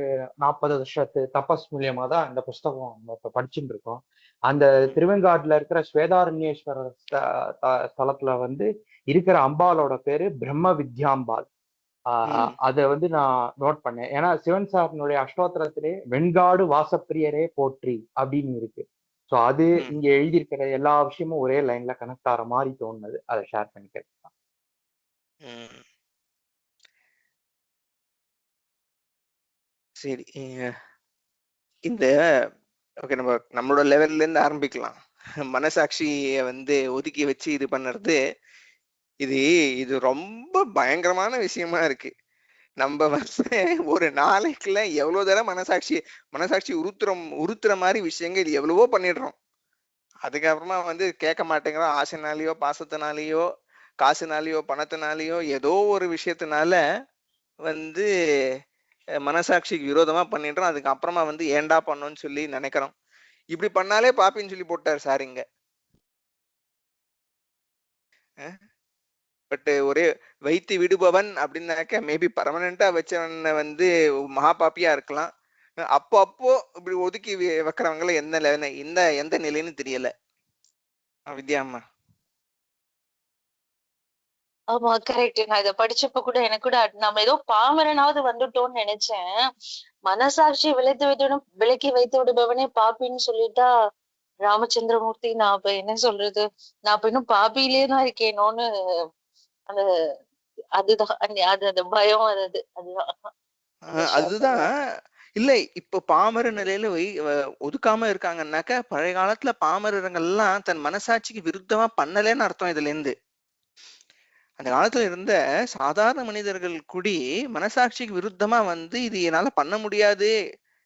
40 வருஷத்து தபஸ் மூலியமா தான் இந்த புஸ்தகம் நம்ம இப்ப படிச்சுட்டு இருக்கோம். அந்த திருவெண்காட்டுல இருக்கிற ஸ்வேதாரண்யேஸ்வரர் ஸ்தலத்துல வந்து இருக்கிற அம்பாலோட பேரு பிரம்ம வித்யாம்பாள். அதை வந்து நான் நோட் பண்ணேன். ஏன்னா சிவன் சாரனுடைய அஷ்டோத்திரத்திலே வெண்காடு வாசப்பிரியரே போற்றி அப்படின்னு இருக்கு. ஸோ அது இங்க எழுதியிருக்கிற எல்லா விஷயமும் ஒரே லைன்ல கனெக்ட் ஆகிற மாதிரி தோணுது. அதை ஷேர் பண்ணிக்கிறேன். சரி, இந்த ஓகே, நம்மளோட லெவல்ல இருந்து ஆரம்பிக்கலாம். மனசாட்சிய வந்து ஒதுக்கி வச்சு இது பண்ணுறது, இது ரொம்ப பயங்கரமான விஷயமா இருக்கு. நம்ம வந்து ஒரு நாளைக்குள்ள எவ்வளவு தடவை மனசாட்சி உறுத்துற மாதிரி விஷயங்கள் எவ்வளவோ பண்ணிடுறோம். அதுக்கப்புறமா வந்து கேட்க மாட்டேங்கிறோம். ஆசைனாலேயோ பாசத்தினாலேயோ காசுனாலேயோ பணத்தினாலேயோ ஏதோ ஒரு விஷயத்தினால வந்து மனசாட்சிக்கு விரோதமா பண்ணிடுறோம். அதுக்கப்புறமா வந்து ஏண்டா பண்ணோம்னு சொல்லி நினைக்கிறோம். இப்படி பண்ணாலே பாப்பின்னு சொல்லி போட்டார் சார் இங்க. பட் ஒரே வைத்து விடுபவன் அப்படின்னாக்க மேபி பர்மனண்டா வச்சவன் வந்து மகா பாப்பியா இருக்கலாம். அப்போ இப்படி ஒதுக்கி வைக்கிறவங்கள எந்த நிலைன்னு தெரியல. வித்யாம்மா. ஆமா கரெக்ட். நான் இதை படிச்சப்ப கூட எனக்கு கூட நம்ம ஏதோ பாமரனாவது வந்துட்டோம்னு நினைச்சேன். மனசாட்சி விலக்கி வைத்து விடுபவனே பாப்பின்னு சொல்லிட்டா ராமச்சந்திரமூர்த்தி, நான் இப்ப என்ன சொல்றது, நான் இப்ப இன்னும் பாப்பியிலே தான் இருக்கேனோன்னு அந்த அதுதான் அந்த பயம் அதுதான் இல்ல. இப்ப பாமர நிலையில ஒதுக்காம இருக்காங்கன்னாக்க பழைய காலத்துல பாமரங்கள்லாம் தன் மனசாட்சிக்கு விருத்தமா பண்ணலன்னு அர்த்தம். இதுல இருந்து அந்த காலத்துல இருந்த சாதாரண மனிதர்கள் கூடி மனசாட்சிக்கு விருத்தமா வந்து இது என்னால பண்ண முடியாது,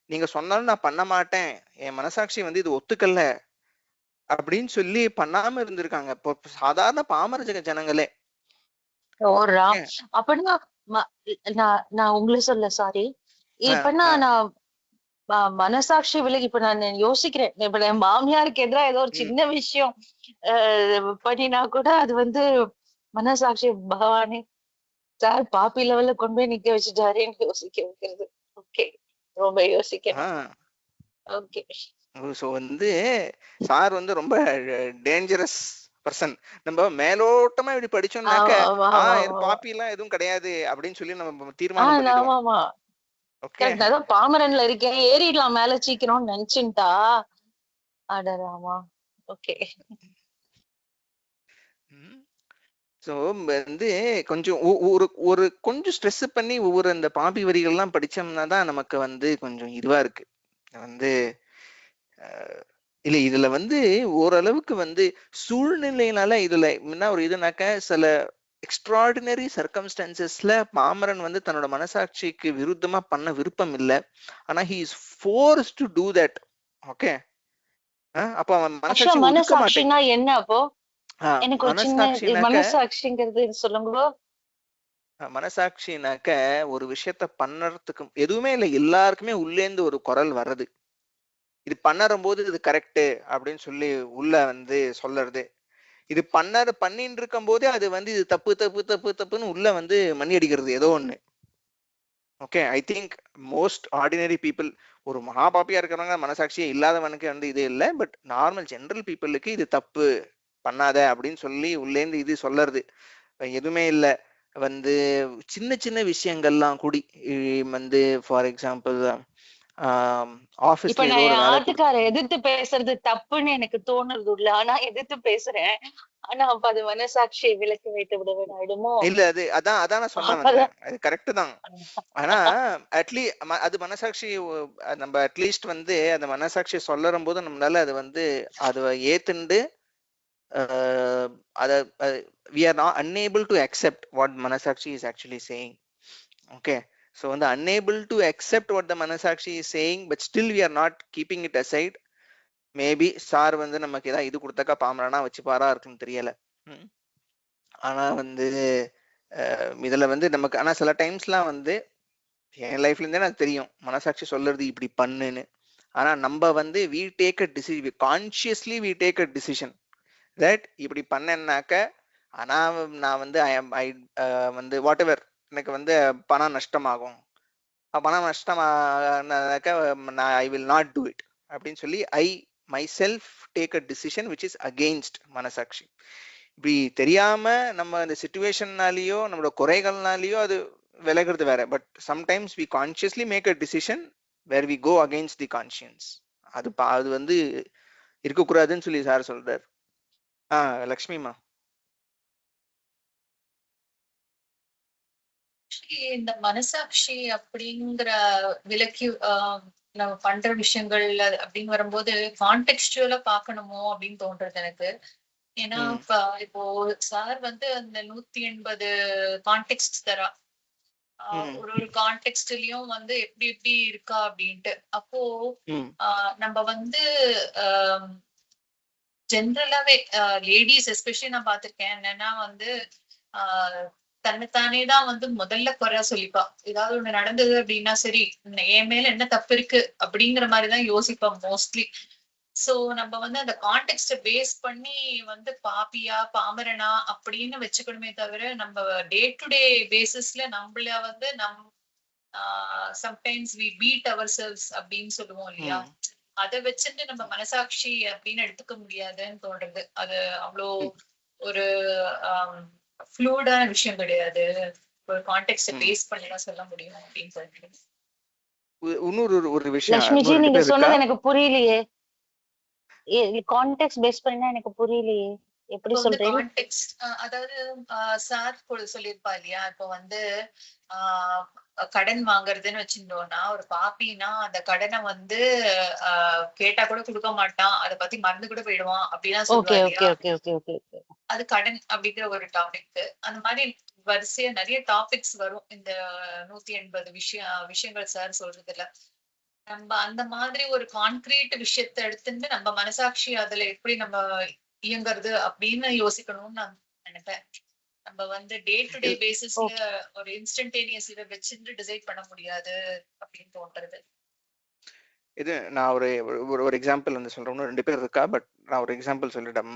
நீங்க சொன்னாலும் நான் பண்ண மாட்டேன், என் மனசாட்சி வந்து இது ஒத்துக்கல அப்படின்னு சொல்லி பண்ணாம இருந்திருக்காங்க இப்போ சாதாரண பாமர ஜனங்களே. அப்படின்னா நான் உங்களை சொல்ல சாரி. இப்ப நான் மனசாட்சி விலகி இப்ப நான் யோசிக்கிறேன். இப்ப என் மாமியாருக்கு எதிராக ஏதோ ஒரு சின்ன விஷயம் பண்ணினா கூட அது வந்து மனசாட்சி பகவானே சார் பாப்பி லெவல்ல கொண்டு போய் நிக்க வச்சுட்டாருன்னு யோசிக்க வைக்கிறது. ஓகே, ரொம்ப யோசிக்கிறேன். ஓகே, சோ வந்து சார் வந்து ரொம்ப டேஞ்சரஸ் பர்சன். நம்ம மேலோட்டமா இப்படி படிச்சோம்னாக்க பாப்பி எல்லாம் எதுவும் கிடையாது அப்படின்னு சொல்லி நம்ம தீர்மானம் பண்ணிடுவோம். அதான் பாமரன்ல இருக்கேன் ஏறிடலாம் மேல சீக்கிரம்னு நினைச்சுட்டா அடராமா. ஓகே, ஸோ வந்து கொஞ்சம் கொஞ்சம் ஸ்ட்ரெஸ் பண்ணி ஒவ்வொரு அந்த பாப்பி வரிகள்லாம் படிச்சோம்னா தான் நமக்கு வந்து கொஞ்சம் இதுவா இருக்கு. வந்து இல்ல இதுல வந்து ஓரளவுக்கு வந்து சூழ்நிலையினால இதுல என்ன ஒரு இதுனாக்க சில எக்ஸ்ட்ராடினரி சர்க்கம்ஸ்டான்சஸ்ல பாமரன் வந்து தன்னோட மனசாட்சிக்கு விருத்தமா பண்ண விருப்பம் இல்லை. ஆனா he is forced to do that. Okay, அப்ப அவன் மனசாட்சினா என்ன? அப்போ எனக்கு ஒரு சின்ன மனசாட்சிங்கிறது சொல்லுங்க. மனசாட்சினாக்க ஒரு விஷயத்த பண்ணறதுக்கு எதுவுமே இல்லை, எல்லாருக்குமே உள்ளேந்து ஒரு குரல் வர்றது, இது பண்ணறும் போது இது கரெக்ட் அப்படின்னு சொல்லி உள்ள வந்து சொல்லறது. இது பண்ணிட்டு இருக்கும் போதே அது வந்து இது தப்பு தப்பு தப்பு தப்புன்னு உள்ள வந்து மணி அடிக்கிறது ஏதோ ஒண்ணு. Okay, I think most ordinary people, ஒரு மகாபாப்பியா இருக்கிறவங்க மனசாட்சியே இல்லாதவனுக்கு வந்து இது இல்லை. பட் நார்மல் ஜென்ரல் பீப்புளுக்கு இது தப்பு பண்ணாத அப்படின்னு சொல்லி உள்ளேந்து இது சொல்லறது. எதுவுமே இல்லை வந்து சின்ன சின்ன விஷயங்கள்லாம் கூடி வந்து ஃபார் எக்ஸாம்பிள் இப்ப ஆபீஸ்ல நான் ஏதோ ஒரு என் வேலை ஆத்துக்கார எதிர்த்து பேசுறது தப்புன்னு எனக்கு தோணுறது இல்ல. ஆனா எதிர்த்து பேசுறேன். ஆனா அப்ப அது மனசாட்சியை விலக்கி வைத்து விட வேண்டாயிடுமோ? இல்ல அதான் நான் சொன்ன வந்தேன். அது கரெக்ட் தான். ஆனா அது மனசாட்சி நம்ம அட்லீஸ்ட் வந்து அந்த மனசாட்சியை சொல்லறும் போது நம்மளால அது வந்து அதை ஏத்துண்டு we are not unable to accept what Manasakshi is actually saying. Okay, so on the unable to accept what the Manasakshi is saying, but still we are not keeping it aside. Maybe sir வந்து நமக்கு ஏதாவது இது கொடுத்தாக்கா பாமரனா வச்சுப்பாரா இருக்குன்னு தெரியல. ஆனா வந்து இதுல வந்து நமக்கு ஆனா சில டைம்ஸ்லாம் வந்து என் லைஃப்ல இருந்தே எனக்கு தெரியும் மனசாட்சி சொல்றது இப்படி பண்ணுன்னு. ஆனா நம்ம வந்து we take a decision, consciously we take a decision that இப்படி பண்ணேன்னாக்க ஆனா நான் வந்து வந்து வாட் எவர் எனக்கு வந்து பணம் நஷ்டமாகும், பணம் நஷ்டமானாக்க நான் I will not do it அப்படின்னு சொல்லி I my self take a decision which is against மனசாட்சி. இப்படி தெரியாம நம்ம அந்த சிச்சுவேஷன்னாலேயோ நம்மளோட குறைகள்னாலேயோ அது விலகிறது வேற. But sometimes we consciously make a decision where we go against the conscience. அது வந்து இருக்கக்கூடாதுன்னு சொல்லி சார் சொல்றாரு. லக்ஷ்மிமா, இந்த மனசாட்சி அப்படிங்கிற விலக்கி நம்ம பண்ற விஷயங்கள் அப்படின்னு வரும்போது கான்டெக்ஸ்டுவலா பாக்கணுமோ அப்படின்னு தோன்றது எனக்கு. ஏன்னா இப்போ சார் வந்து அந்த 180 கான்டெக்ஸ்ட் தரா, ஒரு கான்டெக்ஸ்ட்லயும் வந்து எப்படி எப்படி இருக்கா அப்படின்ட்டு. அப்போ நம்ம வந்து ஜென்ரலாவே லேடிஸ் எஸ்பெஷலி நான் பாத்திருக்கேன் என்னன்னா வந்து தன்னைத்தானே தான் வந்து முதல்ல குறை சொல்லிப்பா. ஏதாவது ஒண்ணு நடந்தது அப்படின்னா சரி என் மேல என்ன தப்பு இருக்கு அப்படிங்கிற மாதிரிதான் யோசிப்பா மோஸ்ட்லி. சோ நம்ம வந்து அந்த கான்டெக்ஸ்ட பேஸ் பண்ணி வந்து பாப்பியா பாமரனா அப்படின்னு வச்சுக்கணுமே தவிர நம்ம டே டு டே பேசிஸ்ல நம்மள வந்து sometimes we beat ourselves அப்படின்னு சொல்லுவோம் இல்லையா, அதை வச்சுட்டு நம்ம மனசாட்சி அப்படின்னு எடுத்துக்க முடியாதுன்னு தோன்றது. அது அவ்வளோ ஒரு ஃப்ளூடான விஷயம் கிடையாது. ஒரு கான்டெக்ஸ்ட பேஸ் பண்ணி தான் சொல்ல முடியும் அப்படின்னு சொல்லிட்டு. இன்னொரு ஒரு விஷயம் லட்சுமிஜி, நீங்க சொன்னது எனக்கு புரியலையே. கான்டெக்ஸ்ட் பேஸ் பண்ணா எனக்கு புரியலையே, எப்படி சொல்றீங்க? கான்டெக்ஸ்ட் அதாவது சார் சொல்லிருப்பா இல்லையா, இப்போ வந்து கடன் வாங்குறதுன்னு வச்சிருந்தோம்னா ஒரு பாப்பினா அந்த கடனை வந்து கேட்டா கூட கொடுக்க மாட்டான், அதை பத்தி மறந்து கூட போயிடுவான் அப்படின்னா சொல்லுவாங்க. அது கடன் அப்படிங்கிற ஒரு டாபிக். அந்த மாதிரி வரிசையா நிறைய டாபிக்ஸ் வரும் இந்த 180 விஷயங்கள் சார் சொல்றதுல. நம்ம அந்த மாதிரி ஒரு கான்கிரீட் விஷயத்த எடுத்துட்டு நம்ம மனசாட்சி அதுல எப்படி நம்ம இயங்குறது அப்படின்னு யோசிக்கணும்னு நான் நினைப்பேன். நம்ம வந்து டே டு டே பேசிஸ்ல ஒரு இன்ஸ்டன்டேனியஸ் இதை வச்சுட்டு டிசைட் பண்ண முடியாது அப்படின்னு தோன்றது. இது நான் ஒரு எக்ஸாம்பிள் வந்து சொல்றேன். 2 பேர் இருக்கா, பட் நான் ஒரு எக்ஸாம்பிள் சொல்லிட்டேன்.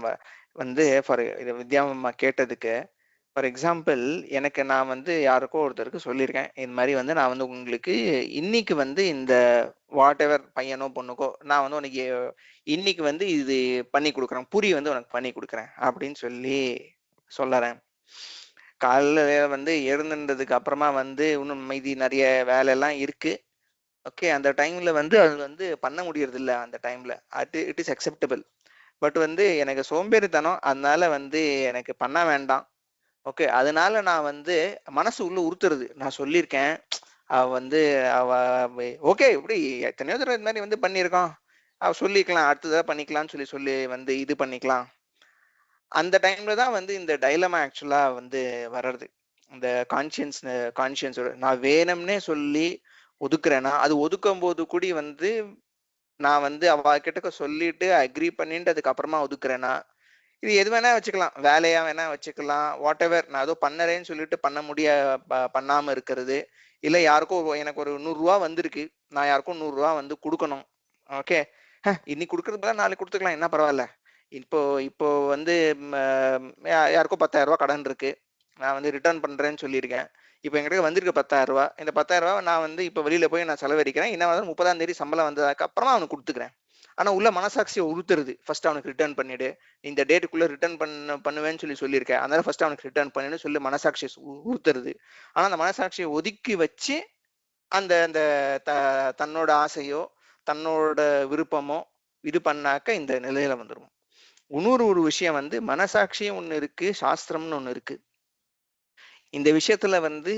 வந்து ஃபார் இது வித்யாமா கேட்டதுக்கு ஃபார் எக்ஸாம்பிள் எனக்கு நான் வந்து யாருக்கோ ஒருத்தருக்கு சொல்லியிருக்கேன், இந்த மாதிரி வந்து நான் வந்து உங்களுக்கு இன்னைக்கு வந்து இந்த வாட் எவர் பையனோ பொண்ணுக்கோ நான் வந்து உனக்கு இன்னைக்கு வந்து இது பண்ணி கொடுக்குறேன், பூரி வந்து உனக்கு பண்ணி கொடுக்குறேன் அப்படின்னு சொல்லி சொல்லறேன். காலைல வந்து எழுந்துன்றதுக்கு அப்புறமா வந்து இன்னும் மீதி நிறைய வேலையெல்லாம் இருக்கு. ஓகே, அந்த டைம்ல வந்து அது வந்து பண்ண முடியறது இல்லை. அந்த டைம்ல இட் இஸ் அக்செப்டபிள். பட் வந்து எனக்கு சோம்பேறித்தனம், அதனால வந்து எனக்கு பண்ண வேண்டாம். ஓகே, அதனால நான் வந்து மனசு உள்ள உறுத்துறது. நான் சொல்லியிருக்கேன், அவ வந்து ஓகே இப்படி எத்தனையோ தடவை இந்த மாதிரி வந்து பண்ணியிருக்கோம், அவ சொல்லிக்கலாம் அடுத்ததாக பண்ணிக்கலாம்னு சொல்லி வந்து இது பண்ணிக்கலாம். அந்த டைம்ல தான் வந்து இந்த டைலமா ஆக்சுவலா வந்து வர்றது. இந்த கான்சியன்ஸோட நான் வேணும்னே சொல்லி ஒதுக்குறேன்னா அது ஒதுக்கும் போது கூடி வந்து நான் வந்து அவ கிட்ட சொல்லிட்டு அக்ரி பண்ணிட்டு அதுக்கப்புறமா ஒதுக்குறேன்னா இது எது வேணா வச்சுக்கலாம், வேலையா வேணா வச்சுக்கலாம், வாட் எவர். நான் ஏதோ பண்ணறேன்னு சொல்லிட்டு பண்ணாம இருக்கிறது, இல்ல யாருக்கும் எனக்கு ஒரு 100 ரூபா வந்திருக்கு, நான் யாருக்கும் 100 ரூபா வந்து கொடுக்கணும். ஓகே, இன்னைக்கு கொடுக்கறது பதிலா நாளைக்கு கொடுத்துக்கலாம், என்ன பரவாயில்ல. இப்போ வந்து யாருக்கும் 10,000 ரூபாய் கடன் இருக்கு, நான் வந்து ரிட்டர்ன் பண்றேன்னு சொல்லியிருக்கேன். இப்போ எங்கிட்ட வந்திருக்கு 10,000 ரூபாய். இந்த 10,000 ரூபாய் நான் வந்து இப்போ வெளியில போய் நான் செலவழிக்கிறேன். இன்னும் வந்து 30ஆம் தேதி சம்பளம் வந்ததுக்கு அப்புறமா அவனுக்கு கொடுத்துக்கிறேன். ஆனா உள்ள மனசாட்சியை உறுத்துறது, ஃபர்ஸ்ட் அவனுக்கு ரிட்டர்ன் பண்ணிடு, இந்த டேட்டுக்குள்ள ரிட்டர்ன் பண்ணுவேன்னு சொல்லியிருக்கேன், அதனால ஃபர்ஸ்ட் அவனுக்கு ரிட்டர்ன் பண்ணின்னு சொல்லி மனசாட்சியை உறுத்துறது. ஆனா அந்த மனசாட்சியை ஒதுக்கி வச்சு அந்த அந்த தன்னோட ஆசையோ தன்னோட விருப்பமோ இது பண்ணாக்க இந்த நிலையில வந்துடும். இன்னொரு ஒரு விஷயம் வந்து மனசாட்சியும் ஒண்ணு இருக்கு, சாஸ்திரம்னு ஒண்ணு இருக்கு. இந்த விஷயத்துல வந்து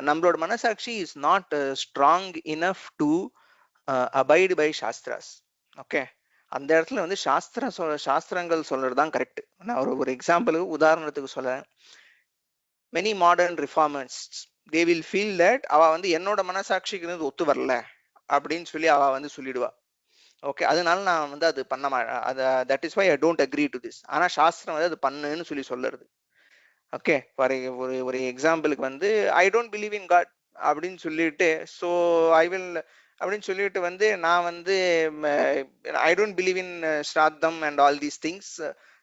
நம்மளோட மனசாட்சி is not strong enough to abide by சாஸ்திராஸ். ஓகே, அந்த இடத்துல வந்து சாஸ்திரங்கள் சொல்றதுதான் கரெக்ட். நான் ஒரு எக்ஸாம்பிளுக்கு உதாரணத்துக்கு சொல்றேன். Many modern reformers they will feel that அவ வந்து என்னோட மனசாட்சிக்கு ஒத்து வரல அப்படின்னு சொல்லி அவ வந்து சொல்லிடுவா. ஓகே, அதனால நான் வந்து அது பண்ண மாட்டேன், that is why I don't agree to this. ஆனா சாஸ்திரம் வந்து அது பண்ணுன்னு சொல்லி சொல்லுறது. ஓகே, ஒரு எக்ஸாம்பிளுக்கு வந்து I don't believe in God அப்படின்னு சொல்லிட்டு ஸோ ஐ வில் அப்படின்னு சொல்லிட்டு வந்து நான் வந்து ஐ டோன்ட் பிலீவ் இன் ஸ்ராத்தம் அண்ட் ஆல் தீஸ் திங்ஸ்.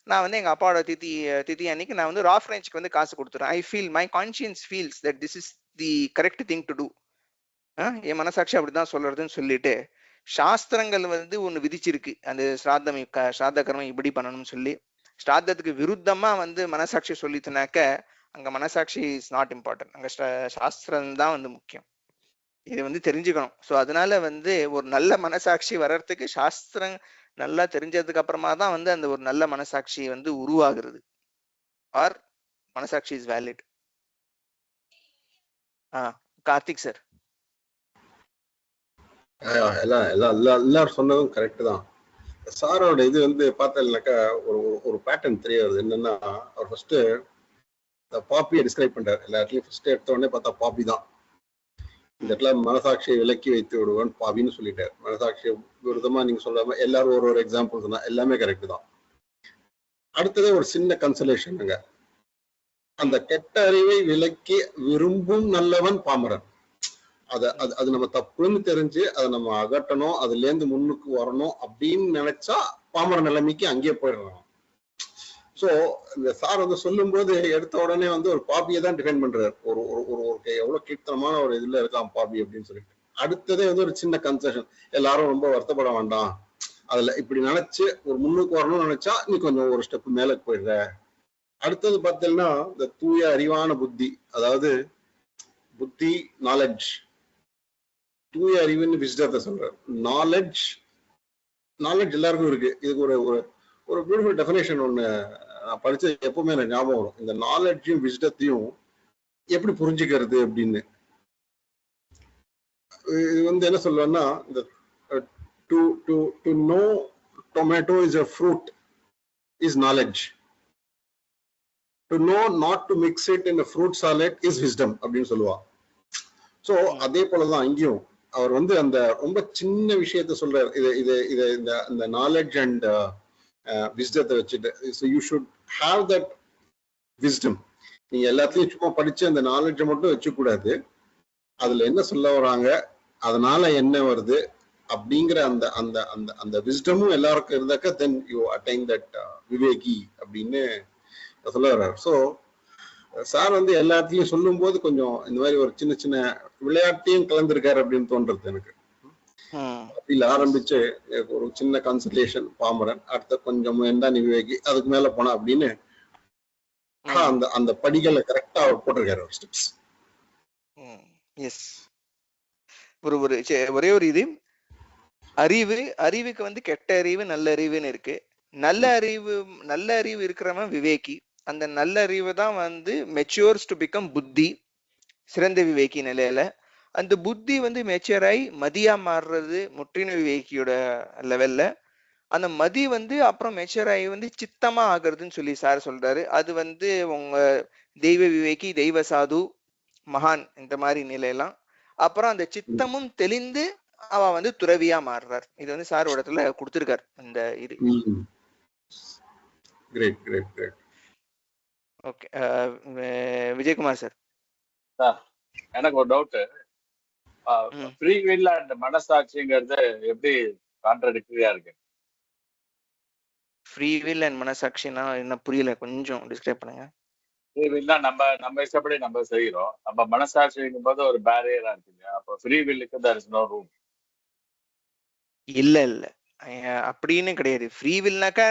நான் வந்து எங்க அப்பாவோட திதி அன்னைக்கு நான் வந்து ராஃப்ரேஞ்சுக்கு வந்து காசு கொடுத்துறேன். I feel my conscience feels that this is the correct thing to do. என் மனசாட்சி அப்படிதான் சொல்றதுன்னு சொல்லிட்டு சாஸ்திரங்கள் வந்து ஒண்ணு விதிச்சிருக்கு, அந்த ஸ்ராத்த கர்மம் இப்படி பண்ணணும்னு சொல்லி. ஸ்ராத்தத்துக்கு விருத்தமா வந்து மனசாட்சி சொல்லிட்டுனாக்க அங்க மனசாட்சி இஸ் நாட் இம்பார்ட்டன்ட், அங்க சாஸ்திரம் தான் வந்து முக்கியம். இது வந்து தெரிஞ்சுக்கணும். ஸோ அதனால வந்து ஒரு நல்ல மனசாட்சி வர்றதுக்கு சாஸ்திரம் நல்லா தெரிஞ்சதுக்கு அப்புறமா தான் வந்து அந்த ஒரு நல்ல மனசாட்சி வந்து உருவாகிறது, ஆர் மனசாட்சி இஸ் வேலிட். கார்த்திக் சார். எல்லாரும் சொன்னதும் கரெக்ட் தான். சாரோட இது வந்து பார்த்தீங்கன்னாக்கா ஒரு பேட்டர்ன் தெரிய வருது. என்னன்னா, அவர் ஃபர்ஸ்ட் பாப்பியை டிஸ்கிரைப் பண்றாரு. எல்லா இடத்துலயும் ஃபர்ஸ்ட் எடுத்த உடனே பார்த்தா பாப்பி தான். இந்த இடத்துல மனசாட்சியை விலக்கி வைத்து விடுவான் பாபின்னு சொல்லிட்டாரு. மனசாட்சியை விருதமா நீங்க சொல்லாம எல்லாரும் ஒரு எக்ஸாம்பிள் சொன்னா எல்லாமே கரெக்ட் தான். அடுத்தது ஒரு சின்ன கன்சலேஷனுங்க, அந்த கெட்ட அறிவை விலக்கி விரும்பும் நல்லவன் பாமரன். அது நம்ம தப்புன்னு தெரிஞ்சு அதை நம்ம அகட்டணும், அதுல இருந்து முன்னுக்கு வரணும் அப்படின்னு நினைச்சா பாமர நிலைமைக்கு அங்கேயே போயிடுறோம். சோ இந்த சார் வந்து சொல்லும் போது எடுத்த உடனே வந்து ஒரு பாபியை தான் டிஃபைன் பண்றாரு. ஒரு எவ்வளவு கீர்த்தனமான ஒரு இதுல இருக்கான் பாபி அப்படின்னு சொல்லிட்டு. அடுத்ததே வந்து ஒரு சின்ன கன்செஷன், எல்லாரும் ரொம்ப வருத்தப்பட வேண்டாம், அதுல இப்படி நினைச்சு ஒரு முன்னுக்கு வரணும்னு நினைச்சா நீ கொஞ்சம் ஒரு ஸ்டெப் மேல போயிடுற. அடுத்தது பார்த்தீங்கன்னா இந்த தூய அறிவான புத்தி, அதாவது புத்தி நாலெட்ஜ், தூய அறிவுன்னு விஸ்டத்தை சொல்றாரு. நாலெட்ஜ் எல்லாருக்கும் இருக்கு. இதுக்கு ஒரு பியூட்டிஃபுல் டெஃபினேஷன் ஒண்ணு நான் படிச்சது எப்பவுமே எனக்கு ஞாபகம் வரும். இந்த நாலெட்ஜையும் விஸ்டத்தையும் எப்படி புரிஞ்சுக்கிறது அப்படின்னு. இது வந்து என்ன சொல்லுவேன்னா, இந்த to know tomato is a fruit is knowledge. To know not to mix it in a fruit salad is wisdom அப்படின்னு சொல்லுவா. சோ அதே போலதான் இங்கேயும் அவர் வந்து அந்த ரொம்ப சின்ன விஷயத்த சொல்றாரு. இந்த நாலெட்ஜ் அண்ட் விஸ்டத்தை வச்சுட்டு, so you should have that wisdom. நீங்க எல்லாத்தையும் சும்மா படிச்சு அந்த நாலெட்ஜை மட்டும் வச்சுக்கூடாது, அதுல என்ன சொல்ல வராங்க, அதனால என்ன வருது அப்படிங்கிற அந்த அந்த அந்த அந்த விஸ்டமும் எல்லாருக்கும் இருந்தாக்க தென் யூ அட்டைன் தட் விவேகி அப்படின்னு சொல்ல வர்றாரு. ஸோ சார் வந்து எல்லாத்தையும் சொல்லும் போது கொஞ்சம் இந்த மாதிரி ஒரு சின்ன சின்ன விளையாட்டையும் கலந்துருக்காரு அப்படின்னு தோன்றது எனக்கு. அப்படி ஆரம்பிச்சு ஒரு சின்ன கன்சல்டேஷன் பாமரன், அடுத்த கொஞ்சம் என்ன விவேகி, அதுக்கு மேல போனா அப்படின்னு அந்த அந்த படிகளை கரெக்டா அவர் போட்டிருக்காரு ஸ்டெப்ஸ். எஸ், ஒரே ஒரு இது அறிவுக்கு வந்து கெட்ட அறிவு நல்ல அறிவுன்னு இருக்கு. நல்ல அறிவு இருக்கிறவன் விவேகி. அந்த நல்ல அறிவு தான் வந்து மெச்சூர்ஸ் டு பிகம் புத்தி, சிறந்த விவேகி நிலையில. அந்த புத்தி வந்து மெச்சூராய் மதியா மாறுறது முற்றின விவேகியோட லெவல்ல. அந்த மதி வந்து அப்புறம் மெச்சூராய் வந்து சித்தமா ஆகுறதுன்னு சொல்லி சார் சொல்றாரு. அது வந்து உங்க தெய்வ விவேகி, தெய்வ சாது, மகான், இந்த மாதிரி நிலையெல்லாம். அப்புறம் அந்த சித்தமும் தெளிந்து அவ வந்து துறவியா மாறுறார். இது வந்து சார் இடத்துல கொடுத்திருக்காரு இந்த இது. Great great great. Okay, Vijayakumar sir. எனக்கு ஒரு டவுட், ஃப்ரீ வில் அண்ட் மனசாட்சிங்கிறது எப்படி கான்ட்ராடிக்டரியா இருக்கு? ஃப்ரீ வில் அண்ட் மனசாட்சினா என்ன புரியல, கொஞ்சம் டிஸ்கிரைப் பண்ணுங்க. ஃப்ரீ வில்னா நம்ம இஷ்டப்படி நம்ம செய்யறோம், நம்ம மனசாட்சிங்கும் போது ஒரு பேரியரா இருக்கு. அப்போ ஃப்ரீ வில்லுக்கு தேர் இஸ் நோ ரூம். இல்ல அப்படின்னு கிடையாது. ஃப்ரீ வில்னாக்கா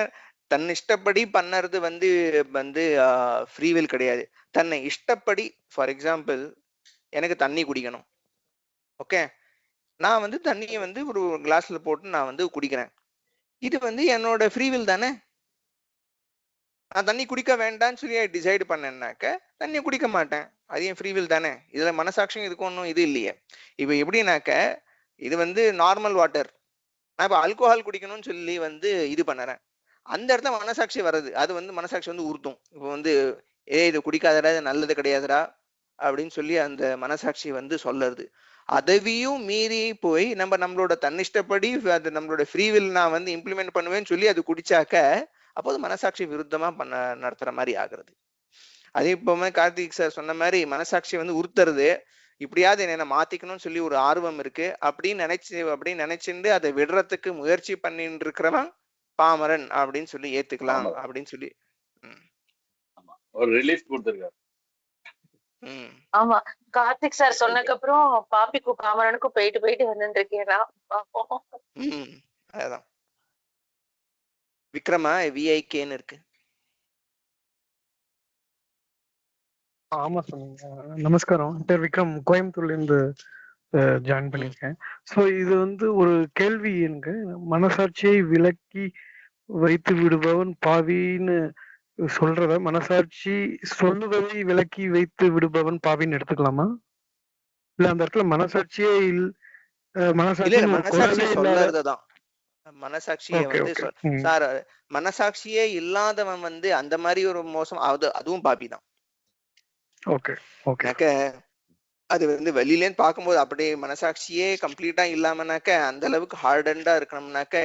தன் இஷ்டப்படி பண்ணறது வந்து ஃப்ரீ வில் கிடையாது. தன்னை இஷ்டப்படி, ஃபார் எக்ஸாம்பிள் எனக்கு தண்ணி குடிக்கணும், ஓகே, நான் வந்து தண்ணியை வந்து ஒரு கிளாஸ்ல போட்டு நான் வந்து குடிக்கிறேன். இது வந்து என்னோட ஃப்ரீவில் தானே. நான் தண்ணி குடிக்க வேண்டாம்னு சொல்லி டிசைட் பண்ணேன்னாக்க தண்ணியை குடிக்க மாட்டேன். அது என் ஃப்ரீவில் தானே. இதுல மனசாட்சியும் இதுக்கு ஒன்றும் இது இல்லையே. இப்போ எப்படின்னாக்க இது வந்து நார்மல் வாட்டர், நான் இப்போ ஆல்கோஹால் குடிக்கணும்னு சொல்லி வந்து இது பண்ணுறேன். அந்த இடத்துல மனசாட்சி வர்றது, அது வந்து மனசாட்சி வந்து உறுத்தும். இப்போ வந்து இது குடிக்காதடா, இது நல்லது கிடையாதுடா அப்படின்னு சொல்லி அந்த மனசாட்சி வந்து சொல்லுறது. அதையும் மீறி போய் நம்மளோட தன்னிஷ்டப்படி அது நம்மளோட ஃப்ரீவில் நான் வந்து இம்ப்ளிமெண்ட் பண்ணுவேன்னு சொல்லி அது குடிச்சாக்க அப்போது மனசாட்சி விருத்தமா நடத்துற மாதிரி ஆகுறது. அதே இப்போமே கார்த்திக் சார் சொன்ன மாதிரி மனசாட்சி வந்து உறுத்துறது, இப்படியாவது என்ன மாத்திக்கணும்னு சொல்லி ஒரு ஆர்வம் இருக்கு அப்படின்னு நினைச்சுட்டு அதை விடுறதுக்கு முயற்சி பண்ணிட்டு இருக்கிறவன் பாமரன் அப்படின்னு சொல்லி ஏத்துக்கலாம் அப்படின்னு சொல்லி ஒரு ரிலீஃப் கொடுத்திருக்காரு. ஆமா, கார்த்திக் சார் சொன்னதுக்கு அப்புறம் பாப்பிக்கும் பாமரனுக்கும் போயிட்டு வந்துட்டு இருக்கேன். அதான் விக்ரமா விஐகேன்னு இருக்கு. ஆமா சொன்னீங்க. நமஸ்காரம், பேர் விக்ரம், கோயம்புத்தூர்ல இருந்து ஜாயின் பண்ணிருக்கேன். ஸோ இது வந்து ஒரு கேள்வி, எனக்கு மனசாட்சியை விலக்கி வைத்து விடுபவன் பாவின்னு சொல்றத மனசாட்சி சொல்லுவதை விலக்கி வைத்து விடுபவன் பாவின்னு எடுத்துக்கலாமா? இல்ல அந்த இடத்துல மனசாட்சியே மனசாட்சி சொல்லறதுதான். மனசாட்சியை வந்து சார், மனசாட்சியே இல்லாதவன் வந்து அந்த மாதிரி ஒரு மோசம் அதுவும் பாபிதான். அது வந்து வெளியிலேன்னு பார்க்கும்போது அப்படியே மனசாட்சியே கம்ப்ளீட்டா இல்லாமனாக்க அந்த அளவுக்கு ஹார்டண்டா இருக்கணும்னாக்க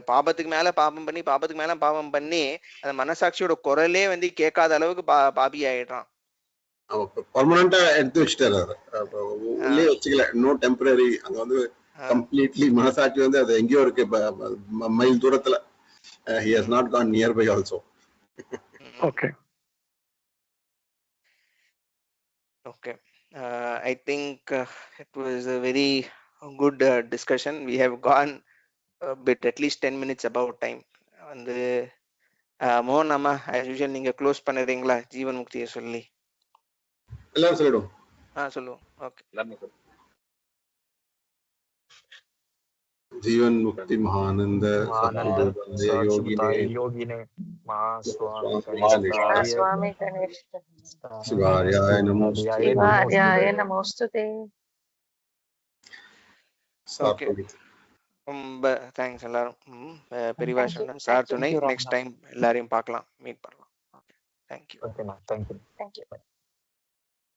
பாபத்துக்கு மேல பாபம் பண்ணி அந்த மனசாட்சியோட குரலே வந்து கேட்காத அளவுக்கு பாபி ஆயிடுறான். பர்மனண்டா எடுத்து வச்சுட்டாரு, உள்ளே வச்சுக்கல, நோ டெம்பரரி. அங்க வந்து கம்ப்ளீட்லி மனசாட்சி வந்து அது எங்கேயோ இருக்கு, மைல் தூரத்துல. he has not gone nearby also. Okay. I think it was a very good discussion. We have gone a bit, at least 10 minutes above time. And மோகன் அம்மா, as usual நீங்க க்ளோஸ் பண்ணுறீங்களா ஜீவன் முக்தியை சொல்லி? எல்லாரும் சொல்லிடுவோம். சொல்லுவோம். ஓகே. जीवन मुक्ति महानंद योगिने स्वामी गणेश शिवाय नमोस्तुते. ஓகே, ரொம்ப தேங்க்ஸ் எல்லாரும். பெரியவா சார் துணை, நெக்ஸ்ட் டைம் எல்லாரையும் பார்க்கலாம், மீட் பண்ணலாம். தேங்க்யூ. தேங்க்யூ.